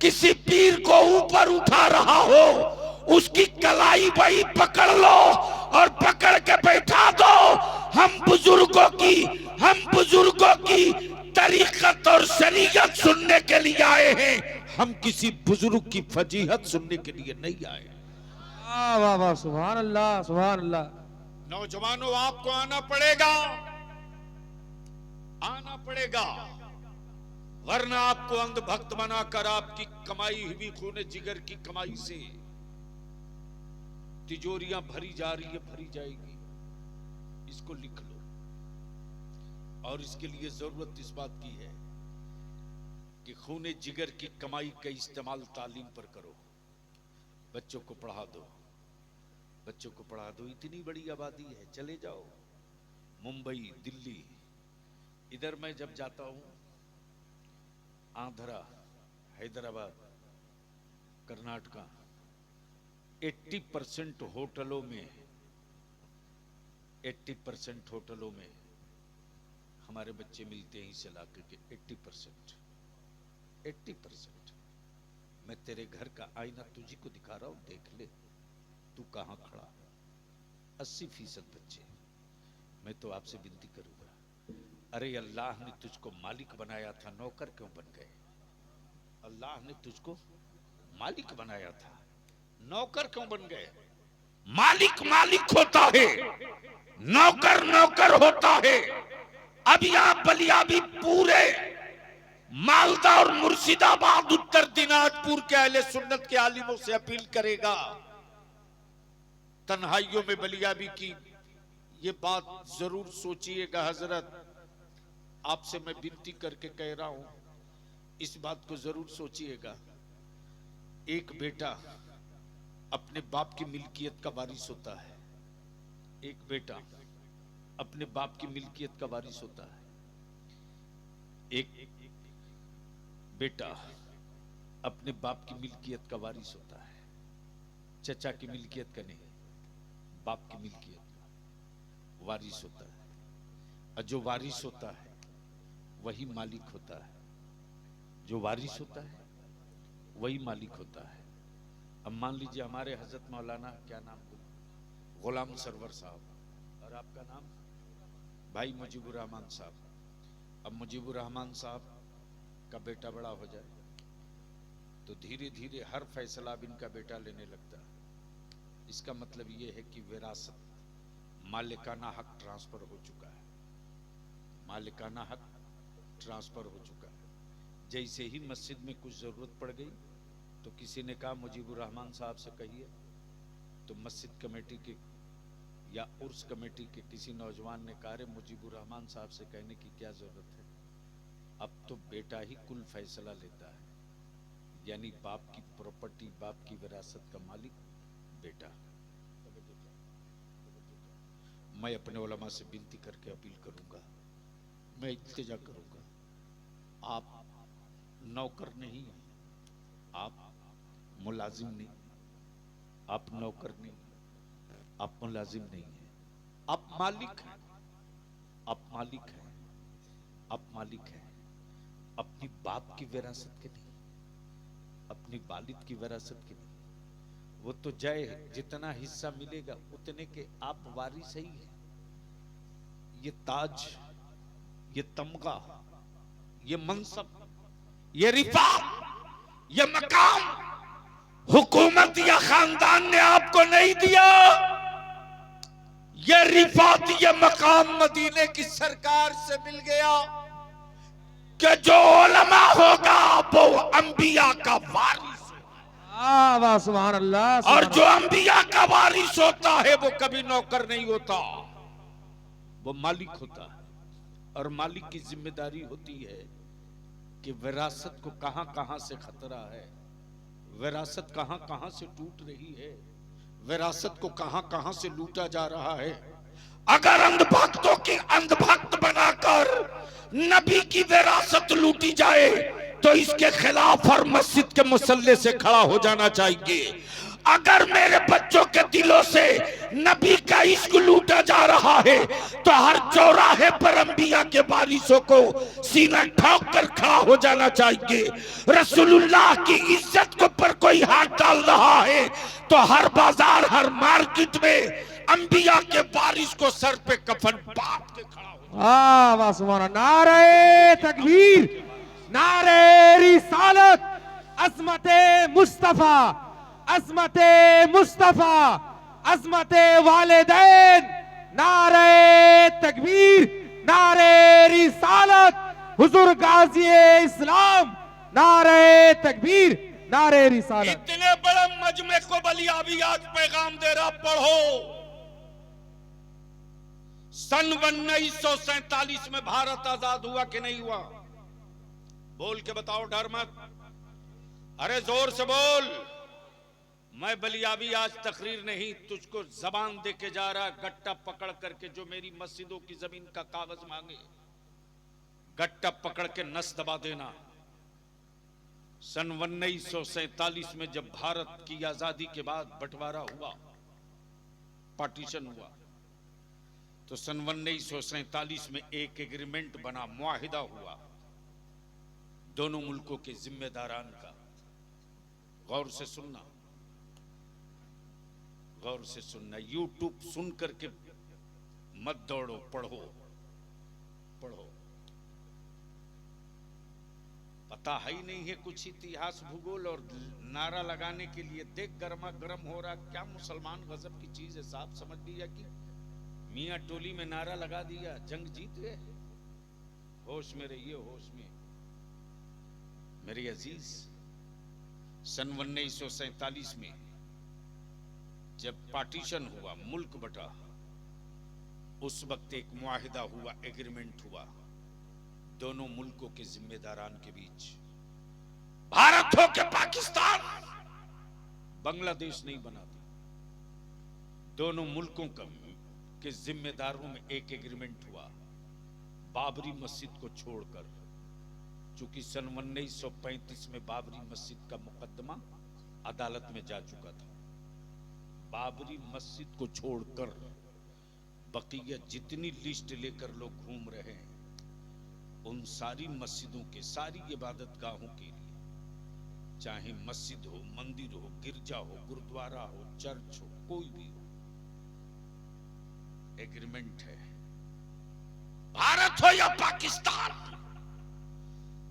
किसी पीर को ऊपर उठा रहा हो, उसकी कलाई वही पकड़ लो और पकड़ के बैठा दो। हम बुजुर्गों की तरीकत और शरीयत सुनने के लिए आए हैं, हम किसी बुजुर्ग की फजीहत सुनने के लिए नहीं आए। वाह वाह, सुभान अल्लाह, सुभान अल्लाह। नौजवानों, आपको आना पड़ेगा, आना पड़ेगा, वरना आपको अंधभक्त बनाकर आपकी कमाई हुई खून जिगर की कमाई से तिजोरियां भरी जा रही है, भरी जाएगी। इसको लिख लो। और इसके लिए जरूरत इस बात की है कि खून जिगर की कमाई का इस्तेमाल तालीम पर करो, बच्चों को पढ़ा दो, बच्चों को पढ़ा दो। इतनी बड़ी आबादी है, चले जाओ मुंबई, दिल्ली, इधर मैं जब जाता हूं, आंध्रा, हैदराबाद, कर्नाटका, 80% होटलों में, 80% होटलों में हमारे बच्चे मिलते हैं इस इलाके के। 80%। मैं तेरे घर का आईना तुझी को दिखा रहा हूं, देख ले तू कहां खड़ा। 80% बच्चे। मैं तो आपसे विनती करूंगा, अरे अल्लाह ने तुझको मालिक बनाया था, नौकर क्यों बन गए? अल्लाह ने तुझको मालिक बनाया था, नौकर क्यों बन गए? मालिक मालिक होता है, नौकर नौकर होता है। अब यहां बलियाबी पूरे मालदा और मुर्शिदाबाद, उत्तर दिनाजपुर के अहले सुन्नत के आलिमों से अपील करेगा, तन्हाइयों में बलियाबी की ये बात जरूर सोचिएगा। हजरत, आपसे मैं विनती करके कह रहा हूं, इस बात को जरूर सोचिएगा। एक बेटा अपने बाप की मिल्कियत का वारिस होता है, एक बेटा अपने बाप की मिल्कियत का वारिस होता है। एक बेटा अपने बाप की मिल्कियत का वारिस होता है, चचा की मिल्कियत का नहीं, बाप की मिल्कियत का वारिस होता है। और जो वारिस होता है वही मालिक होता है, जो वारिस होता है वही मालिक होता है। अब मान लीजिए हमारे हजरत मौलाना, क्या नाम, गुलाम सरवर साहब, और आपका नाम भाई मुजीबुर रहमान साहब, अब मुजीबुर रहमान साहब का बेटा बड़ा हो जाए तो धीरे धीरे हर फैसला अब इनका बेटा लेने लगता है। इसका मतलब ये है कि विरासत, मालिकाना हक ट्रांसफर हो चुका है, मालिकाना हक ट्रांसफर हो चुका है। जैसे ही मस्जिद में कुछ जरूरत पड़ गई तो किसी ने कहा मुजीबुर रहमान साहब से कहिए, तो मस्जिद कमेटी के या उर्स कमेटी के किसी नौजवान ने कहा रे मुजीबुर रहमान साहब से कहने की क्या जरूरत है, अब तो बेटा ही कुल फैसला लेता है। यानी बाप की प्रॉपर्टी, बाप की विरासत का मालिक बेटा। मैं अपने उलमा से विनती करके अपील करूंगा, मैं इल्तिजा करूंगा, आप नौकर नहीं हैं, आप मुलाजिम नहीं, आप नौकर नहीं, आप मुलाजिम नहीं हैं, आप मालिक हैं, आप मालिक हैं, आप मालिक हैं। अपनी बाप की विरासत के नहीं, अपनी वालिद की विरासत के नहीं। वो तो जय जितना हिस्सा मिलेगा उतने के आप वारिस ही हैं। ये ताज, ये तमगा, ये मनसब, ये रिफात, ये मकाम हुकूमत या खानदान ने आपको नहीं दिया। ये रिफात, ये मकाम मदीने की सरकार से मिल गया कि जो उलमा होगा वो अंबिया का वारिस होगा। सुभान अल्लाह। और जो अंबिया का वारिस होता है वो कभी नौकर नहीं होता, वो मालिक होता है। और मालिक की जिम्मेदारी होती है कि विरासत को कहां कहां से खतरा है, विरासत कहां कहां से टूट रही है, विरासत को कहां कहां से लूटा जा रहा है। अगर अंधभक्तों की अंधभक्त बनाकर नबी की विरासत लूटी जाए तो इसके खिलाफ हर मस्जिद के मुसल्ले से खड़ा हो जाना चाहिए। अगर मेरे बच्चों के दिलों से नबी का इश्क लूटा जा रहा है तो हर चौराहे पर अंबिया के वारिसों को सीना ठोक कर खड़ा हो जाना चाहिए। रसूलुल्लाह की इज्जत के ऊपर कोई हाथ डाल रहा है तो हर बाजार, हर मार्केट में अंबिया के वारिस को सर पे कफन बांध के खड़ा हो। सुभान। नारे तकबीर, नारे रिसालत, अज़मते मुस्तफा, अज़मते मुस्तफा, अज़मते वालिदैन। नारे तकबीर, नारे रिसालत, हुजूर गाज़ी इस्लाम। नारे तकबीर, नारे रिसालत। इतने बड़े मजमे को बलियाबी आज पैगाम दे रहा, पढ़ो। सन 1947 में भारत आजाद हुआ कि नहीं हुआ? बोल के बताओ, डर मत, अरे जोर से बोल। मैं बलियाबी आज तकरीर नहीं, तुझको जबान दे के जा रहा, गट्टा पकड़ करके जो मेरी मस्जिदों की जमीन का कागज मांगे, गट्टा पकड़ के नस दबा देना। सन 1947 में जब भारत की आजादी के बाद बंटवारा हुआ, पार्टीशन हुआ, तो सन 1947 में एक एग्रीमेंट बना, मुआहिदा हुआ दोनों मुल्कों के जिम्मेदारान का। गौर से सुनना, गौर से सुनना। यूट्यूब सुन करके मत दौड़ो, पढ़ो, पढ़ो। पता है ही नहीं है कुछ इतिहास, भूगोल, और नारा लगाने के लिए देख गर्मा गर्म हो रहा। क्या मुसलमान गजब की चीज है साहब, समझ लिया कि मियां टोली में नारा लगा दिया, जंग जीत गए। होश में रहिए, होश में मेरे अजीज। सन 1947 में जब पार्टीशन हुआ, मुल्क बटा, उस वक्त एक मुआहिदा हुआ, एग्रीमेंट हुआ दोनों मुल्कों के जिम्मेदारान के बीच। भारत हो के पाकिस्तान, बांग्लादेश नहीं बना दी, दोनों मुल्कों के जिम्मेदारों में एक एग्रीमेंट हुआ। बाबरी मस्जिद को छोड़कर, चूंकि सन 1935 में बाबरी मस्जिद का मुकदमा अदालत में जा चुका था, बाबरी मस्जिद को छोड़कर बकिया जितनी लिस्ट लेकर लोग घूम रहे हैं, उन सारी मस्जिदों के, सारी इबादत गाहों के लिए, चाहे मस्जिद हो, मंदिर हो, गिरजा हो, गुरुद्वारा हो, चर्च हो, कोई भी हो, एग्रीमेंट है। भारत हो या पाकिस्तान,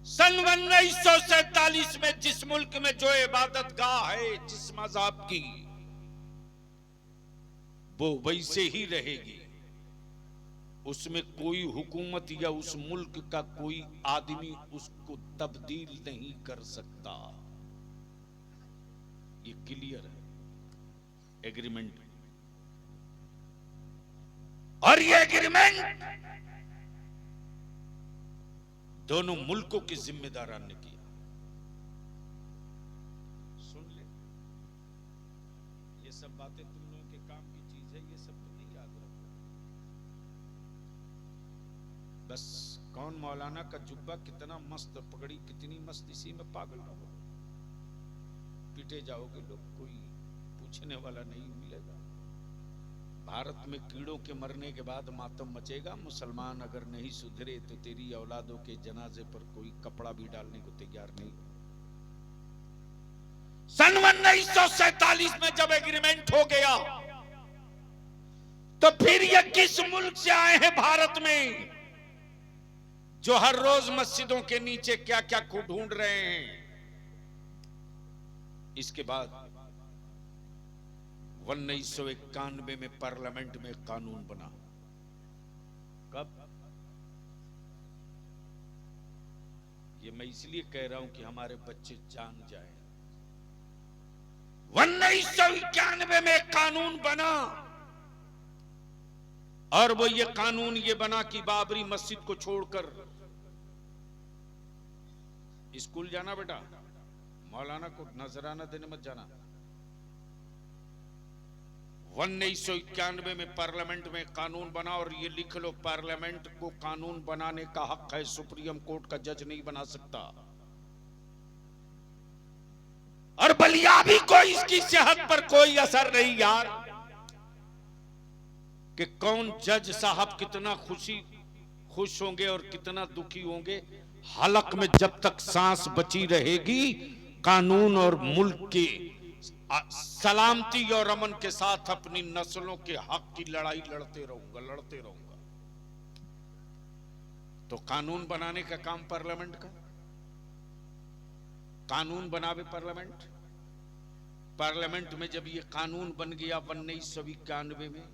सन 1947 में जिस मुल्क में जो इबादत गाह है जिस मजहब की, वो वैसे ही रहेगी। उसमें कोई हुकूमत या उस मुल्क का कोई आदमी उसको तब्दील नहीं कर सकता। ये क्लियर है एग्रीमेंट। और ये एग्रीमेंट दोनों मुल्कों के जिम्मेदारान ने किया। सुन ले, ये सब बातें तुम लोगों के काम की चीज है, ये सब तुम नहीं याद रखो। बस कौन मौलाना का जुब्बा कितना मस्त, पगड़ी कितनी मस्त, इसी में पागल ना हो। पीटे जाओगे लोग, कोई पूछने वाला नहीं मिलेगा। भारत में कीड़ों के मरने के बाद मातम मचेगा। मुसलमान अगर नहीं सुधरे तो तेरी औलादों के जनाजे पर कोई कपड़ा भी डालने को तैयार नहीं। सन 1947 में जब एग्रीमेंट हो गया तो फिर ये किस मुल्क से आए हैं भारत में, जो हर रोज मस्जिदों के नीचे क्या क्या को ढूंढ रहे हैं। इसके बाद 1991 में पार्लियामेंट में कानून बना। कब? ये मैं इसलिए कह रहा हूं कि हमारे बच्चे जान जाएं। 1991 में कानून बना, और वो ये कानून ये बना कि बाबरी मस्जिद को छोड़कर स्कूल जाना बेटा, मौलाना को नजराना देने मत जाना। 1991 में पार्लियामेंट में कानून बना, और ये लिख लो, पार्लियामेंट को कानून बनाने का हक है, सुप्रीम कोर्ट का जज नहीं बना सकता। और बलियाबी को इसकी सेहत पर कोई असर नहीं यार, कि कौन जज साहब कितना खुश होंगे और कितना दुखी होंगे। हलक में जब तक सांस बची रहेगी, कानून और मुल्क की सलामती और अमन के साथ अपनी नस्लों के हक की लड़ाई लड़ते रहूंगा। तो कानून बनाने का काम पार्लियामेंट का, कानून बनावे पार्लियामेंट। पार्लियामेंट में जब ये कानून बन गया 1991 में,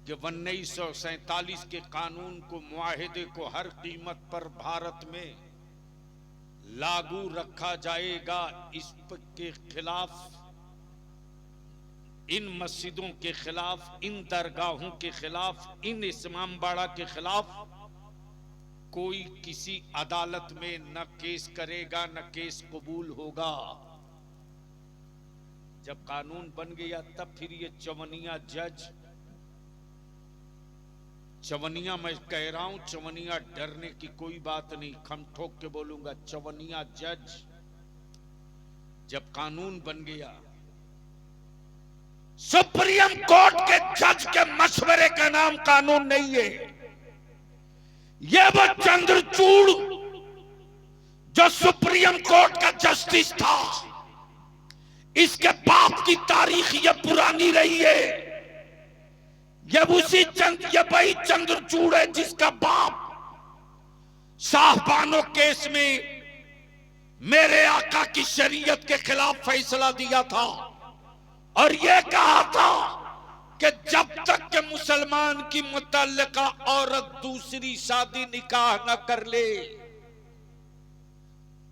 कि 1947 के कानून को, मुआहिदे को हर कीमत पर भारत में लागू रखा जाएगा, इसके खिलाफ, इन मस्जिदों के खिलाफ, इन दरगाहों के खिलाफ, इन इमामबाड़ा के खिलाफ कोई किसी अदालत में न केस करेगा, न केस कबूल होगा। जब कानून बन गया तब फिर ये चवनिया जज, चवनिया मैं कह रहा हूं, चवनिया डरने की कोई बात नहीं, खम ठोक के बोलूंगा, चवनिया जज जब कानून बन गया, सुप्रीम कोर्ट के जज के मशवरे का नाम कानून नहीं है। यह वो चंद्रचूड़ जो सुप्रीम कोर्ट का जस्टिस था, इसके बाप की तारीख ये पुरानी रही है। ये वही चंद्रचूड़ है जिसका बाप शाहबानो केस में मेरे आका की शरीयत के खिलाफ फैसला दिया था, और यह कहा था कि जब तक के मुसलमान की मुतल्लिका औरत दूसरी शादी निकाह न कर ले,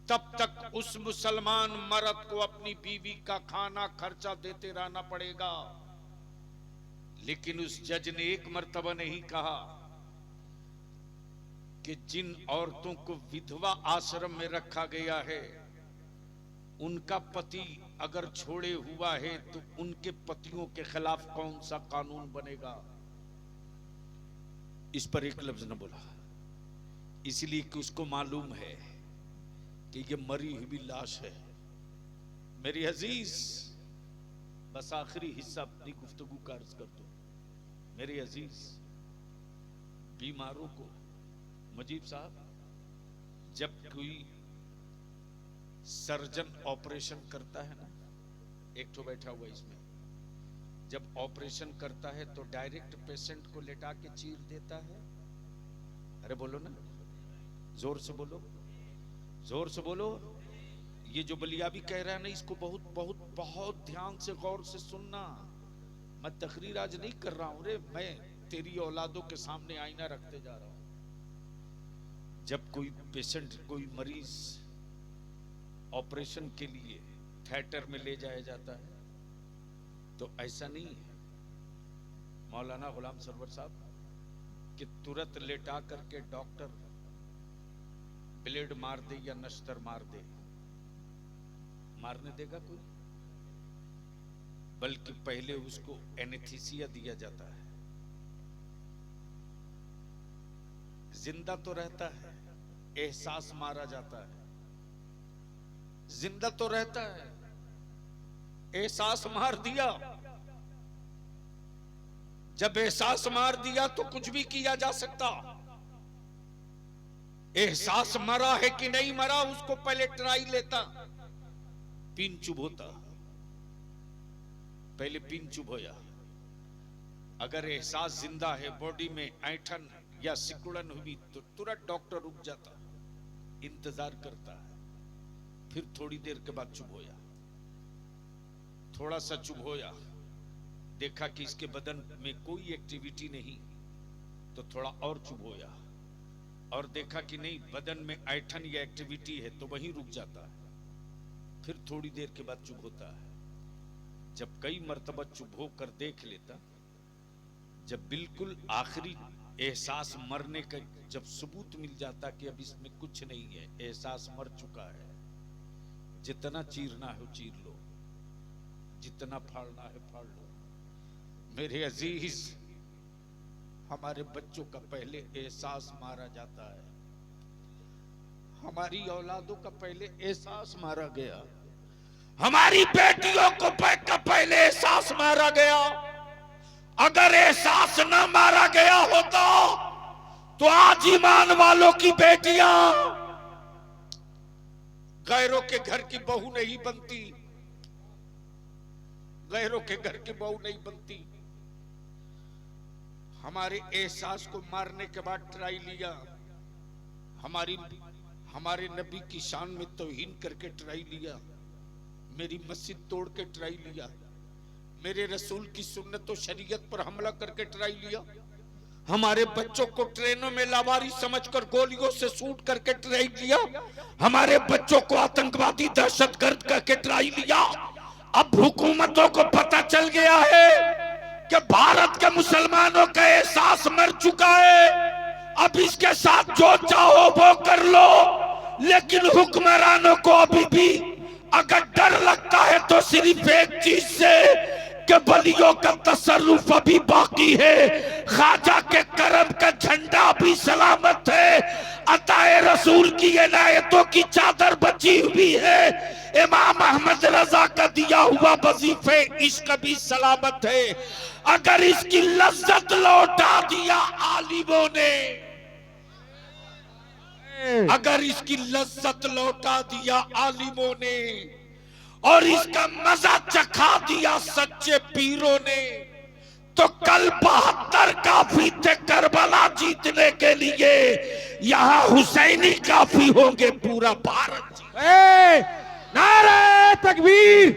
तब तक उस मुसलमान मर्द को अपनी बीवी का खाना खर्चा देते रहना पड़ेगा। लेकिन उस जज ने एक मर्तबा नहीं कहा कि जिन औरतों को विधवा आश्रम में रखा गया है, उनका पति अगर छोड़े हुआ है तो उनके पतियों के खिलाफ कौन सा कानून बनेगा। इस पर एक लफ्ज न बोला, इसलिए कि उसको मालूम है कि ये मरी हुई लाश है। मेरी अजीज, बस आखिरी हिस्सा अपनी गुफ्तगू का अर्ज कर दो। मेरे अजीज, बीमारों को, मुजीब साहब, जब कोई सर्जन ऑपरेशन करता है ना, एक तो बैठा हुआ इसमें, जब ऑपरेशन करता है तो डायरेक्ट पेशेंट को लेटा के चीर देता है अरे बोलो ना, जोर से बोलो, जोर से बोलो। ये जो बलियाबी कह रहा है ना, इसको बहुत बहुत बहुत ध्यान से गौर से सुनना। मैं तकरीर आज नहीं कर रहा हूं रे, मैं तेरी औलादों के सामने आईना रखते जा रहा हूं। जब कोई पेशेंट, कोई मरीज ऑपरेशन के लिए थिएटर में ले जाया जाता है तो ऐसा नहीं है मौलाना गुलाम सरवर साहब कि तुरंत लेटा करके डॉक्टर ब्लेड मार दे या नश्तर मार दे। मारने देगा कोई? बल्कि पहले उसको एनेस्थीसिया दिया जाता है। जिंदा तो रहता है, एहसास मारा जाता है। जिंदा तो रहता है, एहसास मार दिया। जब एहसास मार दिया तो कुछ भी किया जा सकता। एहसास मरा है कि नहीं मरा उसको पहले ट्राई लेता, पिन चुभ होता, पहले पिन चुभ होया। अगर एहसास जिंदा है, बॉडी में ऐंठन या सिकुड़न हुई तो तुरंत डॉक्टर रुक जाता, इंतजार करता है। फिर थोड़ी देर के बाद चुभ होया, थोड़ा सा चुभ होया, देखा कि इसके बदन में कोई एक्टिविटी नहीं तो थोड़ा और चुभ होया, और देखा कि नहीं बदन में ऐंठन या एक्टिविटी है तो वहीं रुक जाता है। फिर थोड़ी देर के बाद चुभ होता है। जब कई मर्तबा चुभ होकर देख लेता, जब बिल्कुल आखिरी एहसास मरने का जब सबूत मिल जाता कि अब इसमें कुछ नहीं है, एहसास मर चुका है, जितना चीरना है चीर लो, जितना फाड़ना है फाड़ लो। मेरे अजीज, हमारे बच्चों का पहले एहसास मारा जाता है, हमारी औलादों का पहले एहसास मारा गया, हमारी बेटियों को पहले एहसास मारा गया। अगर एहसास न मारा गया होता तो आज ईमान वालों की बेटियां गैरों के घर की बहू नहीं बनती, गैरों के घर की बहू नहीं बनती। हमारे एहसास को मारने के बाद ट्राई लिया, हमारे नबी की शान में तौहीन करके ट्राई लिया, मेरी मस्जिद तोड़ के ट्राई लिया, मेरे रसूल की सुन्नत और शरीयत पर हमला करके ट्राई लिया, हमारे बच्चों को ट्रेनों में लावारिस समझकर गोलियों से शूट करके ट्राई लिया, हमारे बच्चों को आतंकवादी दहशतगर्द करके ट्राई लिया। अब हुकूमतों को पता चल गया है कि भारत के मुसलमानों का एहसास मर चुका है, अब इसके साथ जो चाहो वो कर लो। लेकिन हुक्मरानों को अभी भी अगर डर लगता है तो सिर्फ एक चीज से कि बलियों का तसर्रुफ अभी बाकी है, ख्वाजा के करम का झंडा भी सलामत है, अताए रसूल की इनायतों की चादर बची हुई है, इमाम अहमद रजा का दिया हुआ वजीफे इश्क भी सलामत है। अगर इसकी लज्जत लौटा दिया आलिमों ने, अगर इसकी लज्जत लौटा दिया आलिमों ने और इसका मजा चखा दिया सच्चे पीरों ने, तो कल 72 काफी थे करबला जीतने के लिए, यहाँ हुसैनी काफी होंगे पूरा भारत। नारे तकबीर,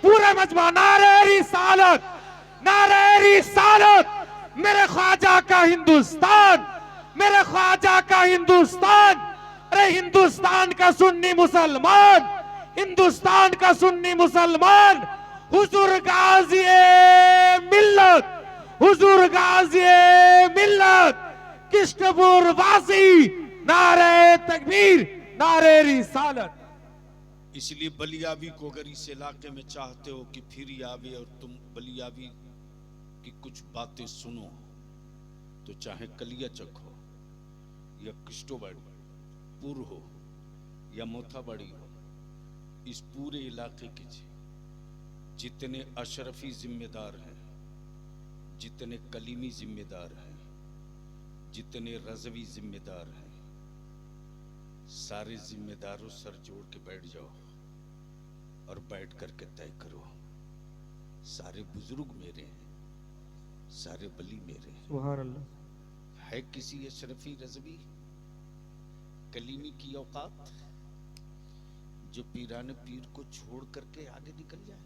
पूरा मजमा नारे रिसालत, नारे रिसालत। मेरे ख्वाजा का हिंदुस्तान, मेरे ख्वाजा का हिंदुस्तान। अरे हिंदुस्तान का सुन्नी मुसलमान, हिंदुस्तान का सुन्नी मुसलमान, हुजूर गाजी मिल्लत, हुजूर गाजी मिल्लत, किश्तपुर वासी, नारे तकबीर, नारे रिसालत। इसलिए बलियाबी को अगर इस इलाके में चाहते हो कि फिर आवे और तुम बलियाबी की कुछ बातें सुनो, तो चाहे कलियाचक हो या कृष्टोपुर हो या मोथाबाड़ी हो, इस पूरे इलाके के जितने अशरफी जिम्मेदार हैं, जितने कलीमी जिम्मेदार हैं, जितने रजवी जिम्मेदार हैं, सारे जिम्मेदारों सर जोड़ के बैठ जाओ और बैठ करके तय करो, सारे बुजुर्ग मेरे हैं, सारे बली मेरे हैं। सुभान अल्लाह। है किसी अशरफी रज़वी कलीमी की औकात जो पीराने पीर को छोड़ करके आगे निकल जाए?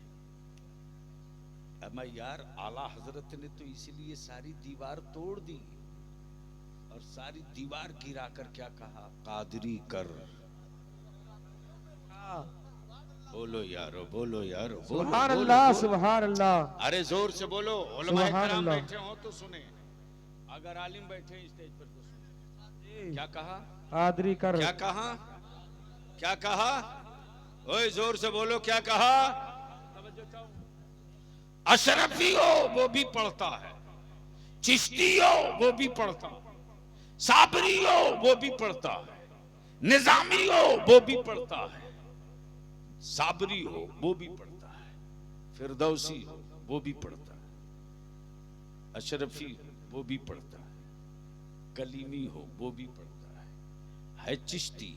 अमा यार, आला हजरत ने तो इसीलिए सारी दीवार तोड़ दी और सारी दीवार गिरा कर क्या कहा? कादरी कर। बोलो यारो, बोलो यारो, बोलो सुभान बोलो, अल्लाह, बोलो। सुभान अल्लाह। अरे जोर से बोलो। उलमाए सुभान किराम अल्लाह। बैठे हो तो सुने, अगर आलिम बैठे हैं स्टेज पर तो सुने। क्या कहा? कादरी कर। क्या कहा? क्या कहा? ओए जोर से बोलो, क्या कहा? अशरफी हो वो भी पढ़ता है, चिश्ती हो वो भी पढ़ता है, साबरी हो वो भी पढ़ता है, निजामी हो वो भी पढ़ता है, साबरी हो वो भी पढ़ता है, फिरदौसी हो वो भी पढ़ता है, अशरफी हो वो भी पढ़ता है, कलीमी हो वो भी पढ़ता है चिश्ती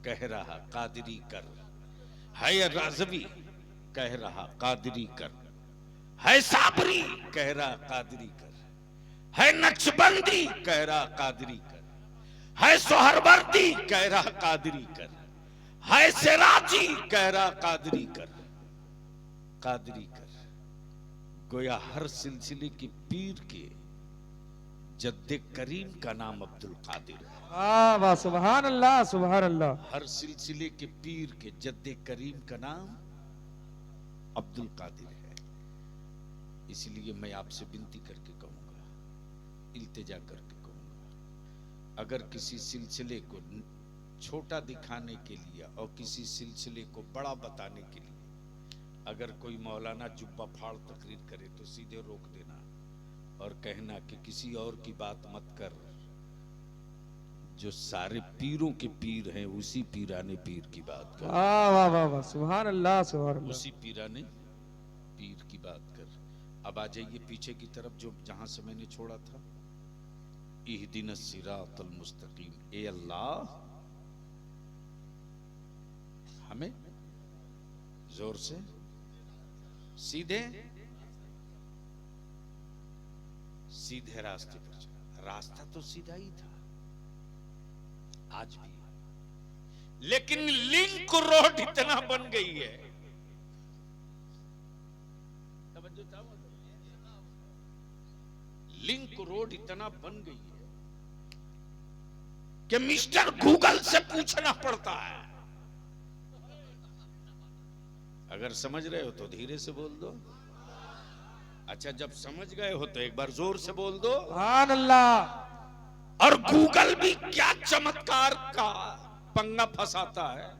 कह रहा कादरी कर, है राज़वी कह रहा कादरी कर, है साबरी कह रहा कादरी कर, है नक्शबंदी कह रहा कादरी कर, है सोहरवर्दी कह रहा कादरी कर, है सिराजी कह रहा कादरी कर, कादरी कर। गोया हर सिलसिले के पीर के जद्दे करीम का नाम अब्दुल कादिर है। वाह वाह, सुभान अल्लाह, सुभान अल्लाह। हर सिलसिले के पीर के जद्दे करीम का नाम अब्दुल कादिर है। इसलिए मैं आपसे विनती करके कहूंगा, इल्तिजा करके कहूंगा, अगर किसी सिलसिले को छोटा दिखाने के लिए और किसी सिलसिले को बड़ा बताने के लिए अगर कोई मौलाना जुब्बा फाड़ तकरीर करे तो सीधे रोक देना और कहना कि किसी और की बात मत कर, जो सारे पीरों के पीर हैं उसी पीराने पीर की बात कर। वाह वाह वाह वाह, सुभान अल्लाह, सुभान अल्लाह। उसी पीराने पीर की बात कर। अब आ जाइए पीछे की तरफ, जो जहां से मैंने छोड़ा था। इहदिनस सिरातल मुस्तकीम, ए अल्लाह हमें जोर से सीधे सीधे रास्ते पर चला। रास्ता तो सीधा ही था आज भी, लेकिन लिंक रोड इतना बन गई है, लिंक रोड इतना बन गई है कि मिस्टर गूगल से पूछना पड़ता है। अगर समझ रहे हो तो धीरे से बोल दो। अच्छा, जब समझ गए हो तो एक बार जोर से बोल दो, सुभान अल्लाह। और गूगल भी क्या चमत्कार का पंगा फंसाता है।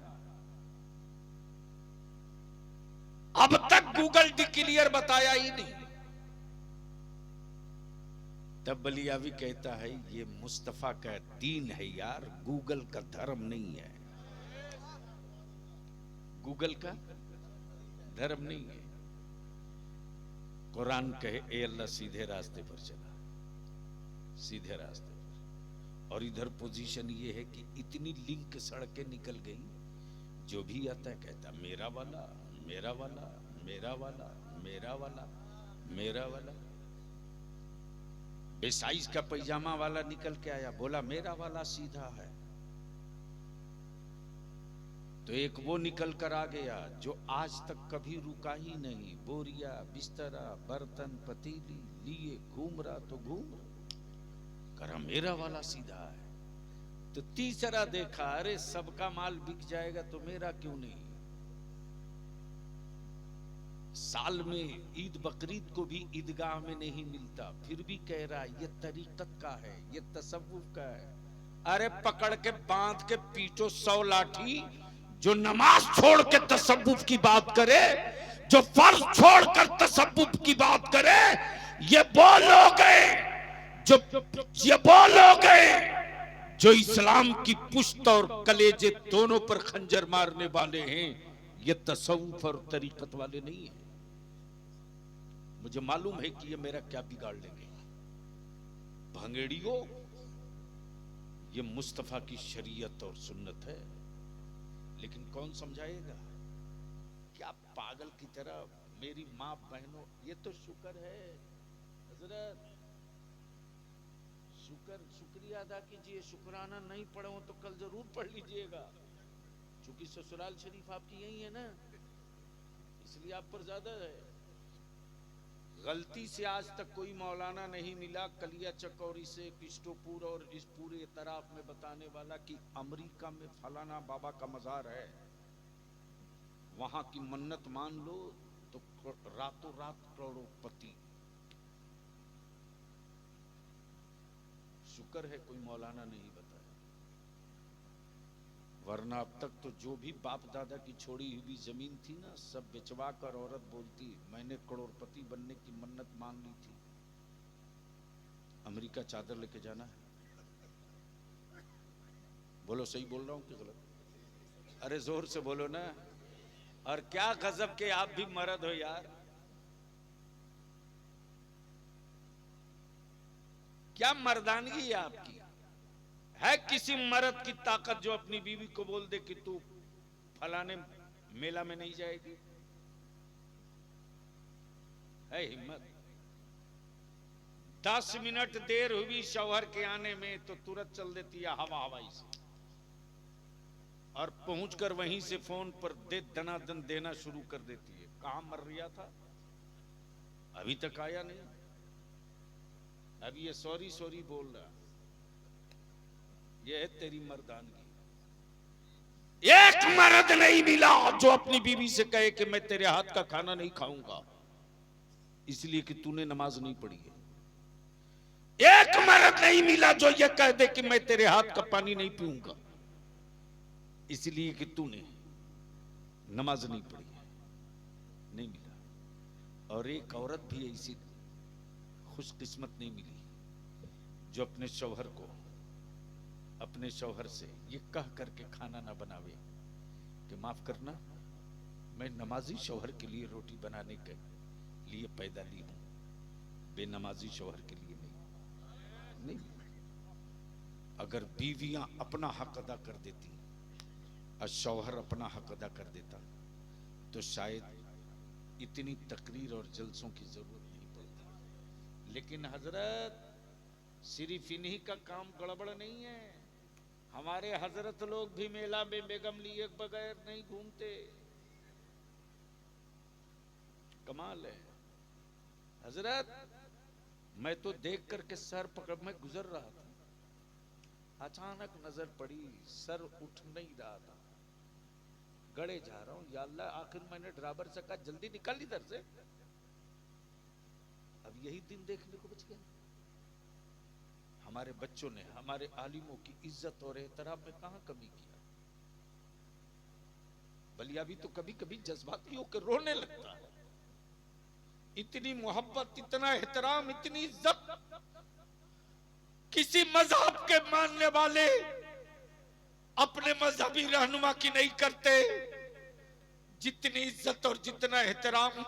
अब तक गूगल डिक्लियर बताया ही नहीं। तब बलियावी कहता है ये मुस्तफा का दीन है यार, गूगल का धर्म नहीं है, गूगल का धर्म नहीं है। कुरान कहे ए अल्लाह सीधे रास्ते पर चला, सीधे रास्ते पर। और इधर पोजीशन ये है कि इतनी लिंक सड़कें निकल गई, जो भी आता है कहता मेरा वाला, मेरा वाला, मेरा वाला, मेरा वाला, मेरा वाला। बेसाइज का पैजामा वाला निकल के आया, बोला मेरा वाला सीधा है। तो एक वो निकल कर आ गया जो आज तक कभी रुका ही नहीं, बोरिया बिस्तरा बर्तन पतीली लिए घूम रहा तो घूम करा मेरा वाला सीधा है। तो तीसरा देखा, अरे सबका माल बिक जाएगा तो मेरा क्यों नहीं। साल में ईद बकरीद को भी ईदगाह में नहीं मिलता, फिर भी कह रहा ये तरीकत का है, ये तसव्वुफ का है। अरे पकड़ के बांध के पीटो 100 लाठी, जो नमाज छोड़ के तसव्वुफ की बात करे, जो फर्ज छोड़कर तसव्वुफ की बात करे, ये बोलोगे जो इस्लाम की पुश्त और कलेजे दोनों पर खंजर मारने वाले हैं, ये तसव्वुफ और तरीकत वाले नहीं है। मुझे मालूम है कि ये मेरा क्या बिगाड़ लेंगे। भंगेड़ियों, ये मुस्तफा की शरीयत और सुन्नत है, लेकिन कौन समझाएगा। क्या पागल की तरह मेरी माँ बहनों, ये तो शुक्र है हजरत, कर शुक्रिया अदा कीजिए, शुक्राना नहीं पढ़े हो तो कल जरूर पढ़ लीजिएगा, क्योंकि ससुराल शरीफ आपकी यही है ना, इसलिए आप पर ज्यादा है। गलती से आज तक कोई मौलाना नहीं मिला कलिया चकौरी से किस्टोपुर और इस पूरे तरफ में बताने वाला कि अमेरिका में फलाना बाबा का मजार है, वहां की मन्नत मान लो तो रातों रात करोड़पति। शुक्र है कोई मौलाना नहीं बताया, वरना अब तक तो जो भी बाप दादा की छोड़ी हुई जमीन थी ना, सब बेचवा कर औरत बोलती मैंने करोड़पति बनने की मन्नत मान ली थी, अमेरिका चादर लेके जाना है। बोलो सही बोल रहा हूं कि गलत? अरे जोर से बोलो ना। और क्या गजब के आप भी मर्द हो यार, क्या मर्दानगी है आपकी। है किसी मर्द की ताकत जो अपनी बीवी को बोल दे कि तू फलाने मेला में नहीं जाएगी? है हिम्मत? 10 मिनट देर हुई शौहर के आने में तो तुरंत चल देती है हवा हवाई से, और पहुंचकर वहीं से फोन पर दनादन देना शुरू कर देती है। कहां मर रिया था, अभी तक आया नहीं, अभी ये सॉरी सॉरी बोल रहा। ये है तेरी मर्दानगी। एक मर्द नहीं मिला जो अपनी बीवी से कहे कि मैं तेरे हाथ का खाना नहीं खाऊंगा इसलिए कि तूने नमाज नहीं पढ़ी है। एक मर्द नहीं मिला जो ये कह दे कि मैं तेरे हाथ का पानी नहीं पीऊंगा इसलिए कि तूने नमाज नहीं पढ़ी है। नहीं मिला। और एक औरत भी ऐसी खुशकिस्मत नहीं मिली जो अपने शौहर को, अपने शौहर से ये कह करके खाना ना बनावे कि माफ करना मैं नमाजी शौहर के लिए रोटी बनाने के लिए पैदा ली हूं, बेनमाजी शौहर के लिए नहीं। अगर बीवियां अपना हक अदा कर देती और शौहर अपना हक अदा कर देता तो शायद इतनी तकरीर और जलसों की जरूरत नहीं पड़ती। लेकिन हजरत सिर्फ इन्हीं का काम गड़बड़ नहीं है, हमारे हजरत लोग भी मेला में बेगम लिए बगैर नहीं घूमते। कमाल है हजरत। मैं तो देख करके सर पकड़, मैं गुजर रहा था, अचानक नजर पड़ी, सर उठ नहीं रहा था, गड़े जा रहा हूं, या अल्लाह। आखिर मैंने ड्राइवर से कहा जल्दी निकल इधर से, अब यही दिन देखने को बच गया। हमारे बच्चों ने हमारे आलिमों की इज्जत और एहतराम में कहां कमी किया। बलिया भी तो कभी कभी जज्बाती होकर रोने लगता है। इतनी मोहब्बत, इतना एहतराम, इतनी इज्जत किसी मजहब के मानने वाले अपने मजहबी रहनुमा की नहीं करते, जितनी इज्जत और जितना एहतराम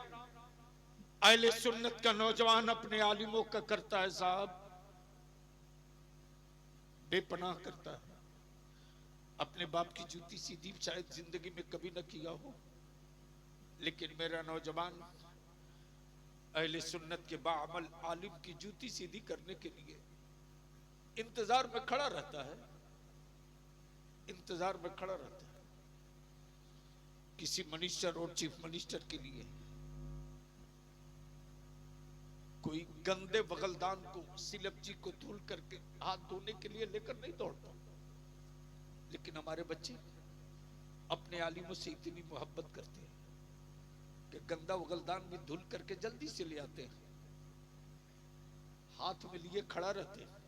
अहले सुन्नत का नौजवान अपने आलिमों का करता है साहब, बेपनाह करता है। अपने बाप की जूती सीधी शायद जिंदगी में कभी न किया हो, लेकिन मेरा नौजवान अहले सुन्नत के बाअमल आलिम की जूती सीधी करने के लिए इंतजार में खड़ा रहता है, इंतजार में खड़ा रहता है। किसी मिनिस्टर और चीफ मिनिस्टर के लिए कोई गंदे बगलदान को, सिलपची को धुल करके हाथ धोने के लिए लेकर नहीं दौड़ता, लेकिन हमारे बच्चे अपने आलिमों से इतनी मोहब्बत करते हैं कि गंदा बगलदान भी धुल करके जल्दी से ले आते हैं, हाथ में लिए खड़ा रहते हैं।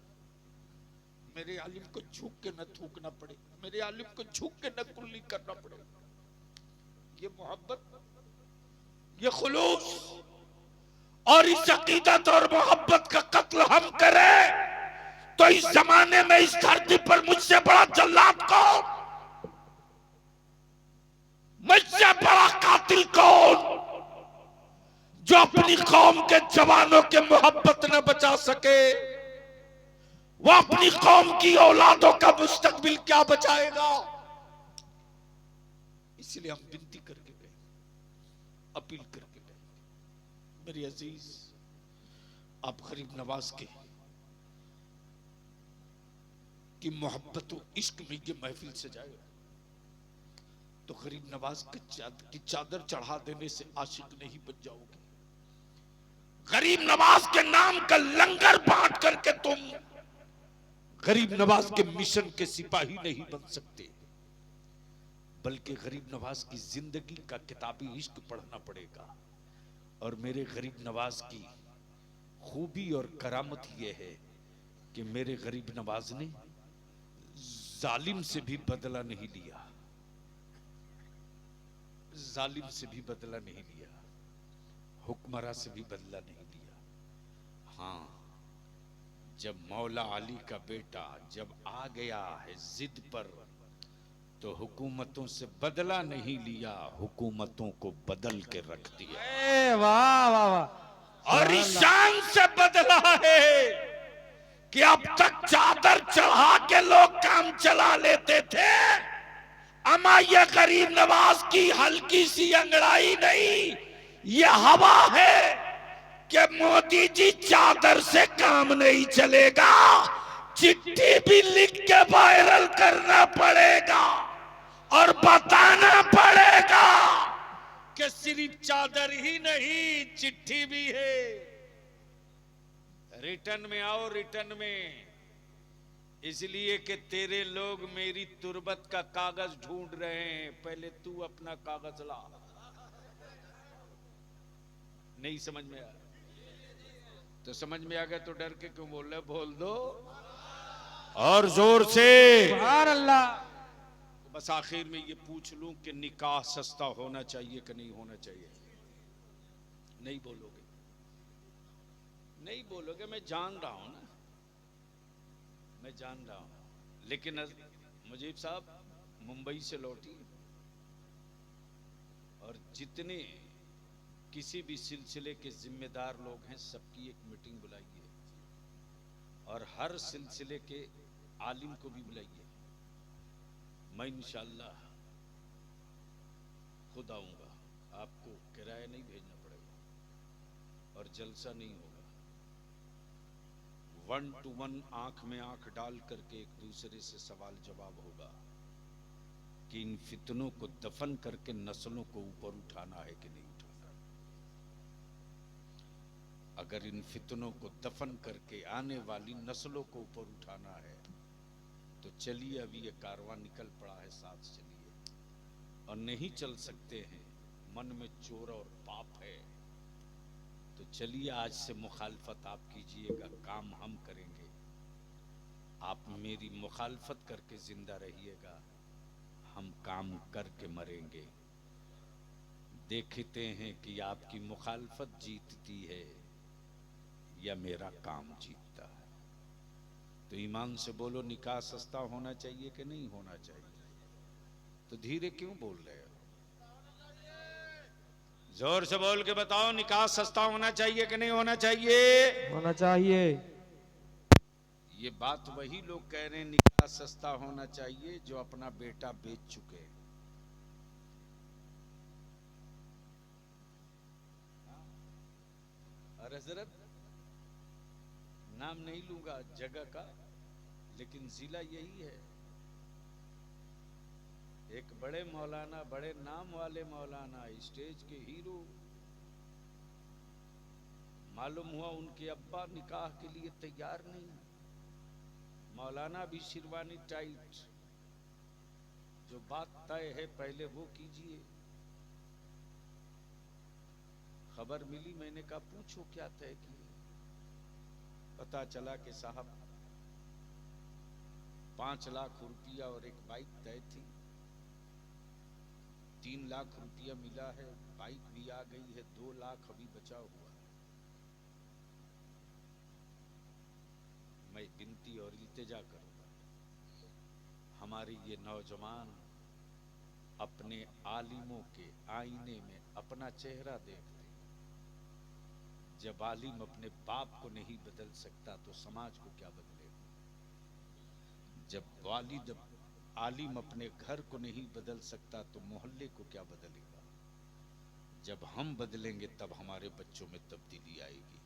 मेरे आलिम को झुक के न थूकना पड़े, मेरे आलिम को झुक के न कुल्ली करना पड़े। ये मोहब्बत, ये खुलूस और इस अकीदत और मोहब्बत का कत्ल हम करें तो इस जमाने में इस धरती पर मुझसे बड़ा जल्लाद कौन, मुझसे बड़ा कातिल कौन, जो अपनी कौम के जवानों के मोहब्बत न बचा सके, वो अपनी कौम की औलादों का मुस्तकबिल क्या बचाएगा। इसलिए हम विनती करके गए, अपील करके गए, मेरे अजीज आप गरीब नवाज के कि मोहब्बत और इश्क में ये महफिल सजाए, तो गरीब नवाज की चादर चढ़ा देने से आशिक नहीं बन जाओगे। गरीब नवाज के नाम का लंगर बांट करके तुम गरीब नवाज के मिशन के सिपाही नहीं बन सकते, बल्कि गरीब नवाज की जिंदगी का किताबी इश्क पढ़ना पड़ेगा। और मेरे गरीब नवाज की खूबी और करामत यह है कि मेरे गरीब नवाज ने जालिम से भी बदला नहीं लिया, जालिम से भी बदला नहीं लिया, हुक्मरान से भी बदला नहीं लिया। हाँ, जब मौला अली का बेटा जब आ गया है जिद पर, तो हुकूमतों से बदला नहीं लिया, हुकूमतों को बदल के रख दिया। वाह वाह वाह। और ईशान से बदला है कि अब तक चादर चढ़ा के लोग काम चला लेते थे, अमा ये गरीब नवाज की हल्की सी अंगड़ाई नहीं, ये हवा है कि मोदी जी चादर से काम नहीं चलेगा, चिट्ठी भी लिख के वायरल करना पड़ेगा और बताना पड़ेगा कि सिर्फ चादर ही नहीं चिट्ठी भी है। रिटर्न में आओ, रिटर्न में, इसलिए कि तेरे लोग मेरी तुरबत का कागज ढूंढ रहे हैं, पहले तू अपना कागज ला। नहीं समझ में आया तो समझ में आ गया तो डर के क्यों बोल रहे, बोल दो और जोर से सुभान अल्लाह। तो बस आखिर में ये पूछ लूं कि निकाह सस्ता होना चाहिए कि नहीं होना चाहिए? नहीं बोलोगे, नहीं बोलोगे, मैं जान रहा हूं ना, मैं जान रहा हूं। लेकिन मुजीब साहब मुंबई से लौटी और जितने किसी भी सिलसिले के जिम्मेदार लोग हैं सबकी एक मीटिंग बुलाइए और हर सिलसिले के आलिम को भी बुलाइए। मैं इंशाअल्लाह खुद आऊंगा, आपको किराया नहीं भेजना पड़ेगा और जलसा नहीं होगा, 1 to 1 आंख में आंख डाल करके एक दूसरे से सवाल जवाब होगा कि इन फितनों को दफन करके नस्लों को ऊपर उठाना है कि नहीं उठाना। अगर इन फितनों को दफन करके आने वाली नस्लों को ऊपर उठाना है तो चलिए, अभी ये कारवां निकल पड़ा है, साथ चलिए। और नहीं चल सकते हैं, मन में चोर और पाप है, तो चलिए आज से मुखालफत आप कीजिएगा, काम हम करेंगे, आप मेरी मुखालफत करके जिंदा रहिएगा, हम काम करके मरेंगे। देखते हैं कि आपकी मुखालफत जीतती है या मेरा काम जीतता है। तो ईमान से बोलो, निकाह सस्ता होना चाहिए कि नहीं होना चाहिए? तो धीरे क्यों बोल रहे हो? जोर से बोल के बताओ, निकाह सस्ता होना चाहिए कि नहीं होना चाहिए? होना चाहिए। ये बात वही लोग कह रहे हैं निकाह सस्ता होना चाहिए जो अपना बेटा बेच चुके हैं। और हजरत, नाम नहीं लूंगा जगह का, लेकिन जिला यही है। एक बड़े मौलाना, बड़े नाम वाले मौलाना, स्टेज के हीरो, मालूम हुआ उनके अब्बा निकाह के लिए तैयार नहीं। मौलाना भी शेरवानी टाइट, जो बात तय है पहले वो कीजिए। खबर मिली, मैंने कहा पूछो क्या तय किए। पता चला कि साहब 5 लाख रुपया और एक बाइक तय थी, 3 लाख रुपया मिला है, बाइक भी आ गई है, 2 लाख अभी बचा हुआ है। मैं विनती और इल्तिजा करूंगा, हमारे ये नौजवान अपने आलिमों के आईने में अपना चेहरा देखते। जब आलिम अपने बाप को नहीं बदल सकता तो समाज को क्या बदलेगा? जब वालिद आलिम अपने घर को नहीं बदल सकता तो मोहल्ले को क्या बदलेगा? जब हम बदलेंगे तब हमारे बच्चों में तब्दीली आएगी,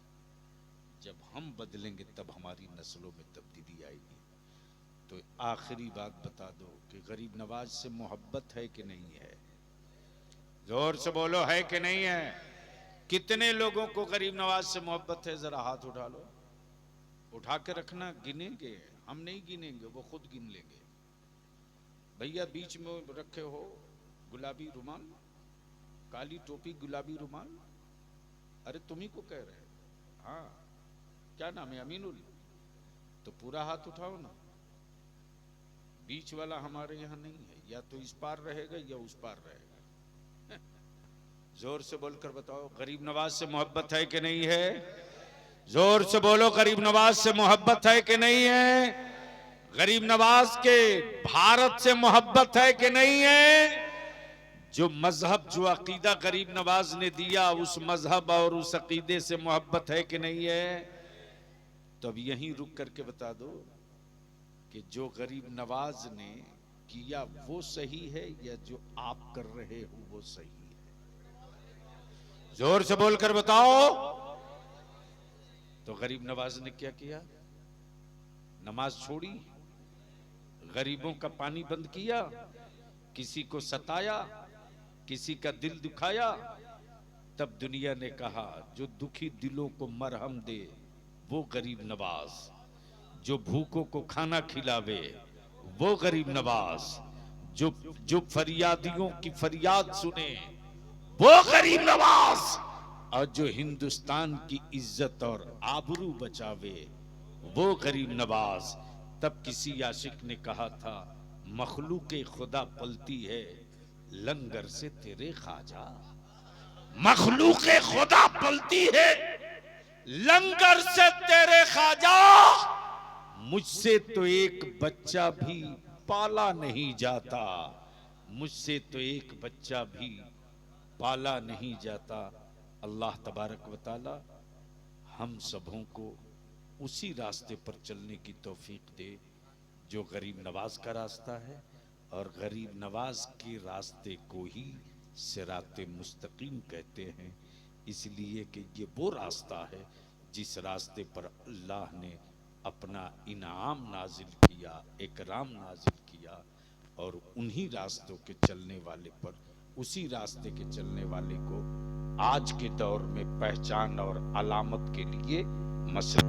जब हम बदलेंगे तब हमारी नस्लों में तब्दीली आएगी। तो आखिरी बात बता दो कि गरीब नवाज से मोहब्बत है कि नहीं है? जोर से बोलो, है कि नहीं है? कितने लोगों को गरीब नवाज से मोहब्बत है? जरा हाथ उठा लो, उठा के रखना, गिनेंगे, हम नहीं गिनेंगे, वो खुद गिन लेंगे। भैया बीच में रखे हो गुलाबी रुमाल, काली टोपी गुलाबी रुमाल, अरे तुम्ही को कह रहे हैं। हाँ, क्या नाम है? अमीनुल। तो पूरा हाथ उठाओ ना। बीच वाला हमारे यहाँ नहीं है, या तो इस पार रहेगा या उस पार रहेगा। जोर से बोलकर बताओ, गरीब नवाज से मोहब्बत है कि नहीं है? जोर से बोलो, गरीब नवाज से मोहब्बत है कि नहीं है? गरीब नवाज के भारत से मोहब्बत है कि नहीं है? जो मजहब, जो अकीदा गरीब नवाज ने दिया, उस मजहब और उस अकीदे से मोहब्बत है कि नहीं है? तो अब यहीं रुक करके बता दो कि जो गरीब नवाज ने किया वो सही है या जो आप कर रहे हो वो सही है? जोर से बोलकर बताओ। तो गरीब नवाज ने क्या किया? नमाज छोड़ी, गरीबों का पानी बंद किया, किसी को सताया, किसी का दिल दुखाया। तब दुनिया ने कहा जो दुखी दिलों को मरहम दे वो गरीब नवाज, जो भूखों को खाना खिलावे वो गरीब नवाज, जो फरियादियों की फरियाद सुने वो गरीब नवाज, और जो हिंदुस्तान की इज्जत और आबरू बचावे वो गरीब नवाज। तब किसी आशिक ने कहा था मखलूके खुदा पलती है लंगर से तेरे ख्वाजा। मखलूके खुदा पलती है लंगर से तेरे ख्वाजा। मुझसे तो एक बच्चा भी पाला नहीं जाता, मुझसे तो एक बच्चा भी पाला नहीं जाता। अल्लाह तबारक व तआला हम सबों को उसी रास्ते पर चलने की तौफीक दे जो गरीब नवाज का रास्ता है, और गरीब नवाज के रास्ते को ही सिराते मुस्तकीम कहते हैं, इसलिए कि ये वो रास्ता है जिस रास्ते पर अल्लाह ने अपना इनाम नाजिल किया, इकराम नाजिल किया, और उन्हीं रास्तों के चलने वाले पर, उसी रास्ते के चलने वाले को आज के दौर में पहचान और अलामत के लिए मसला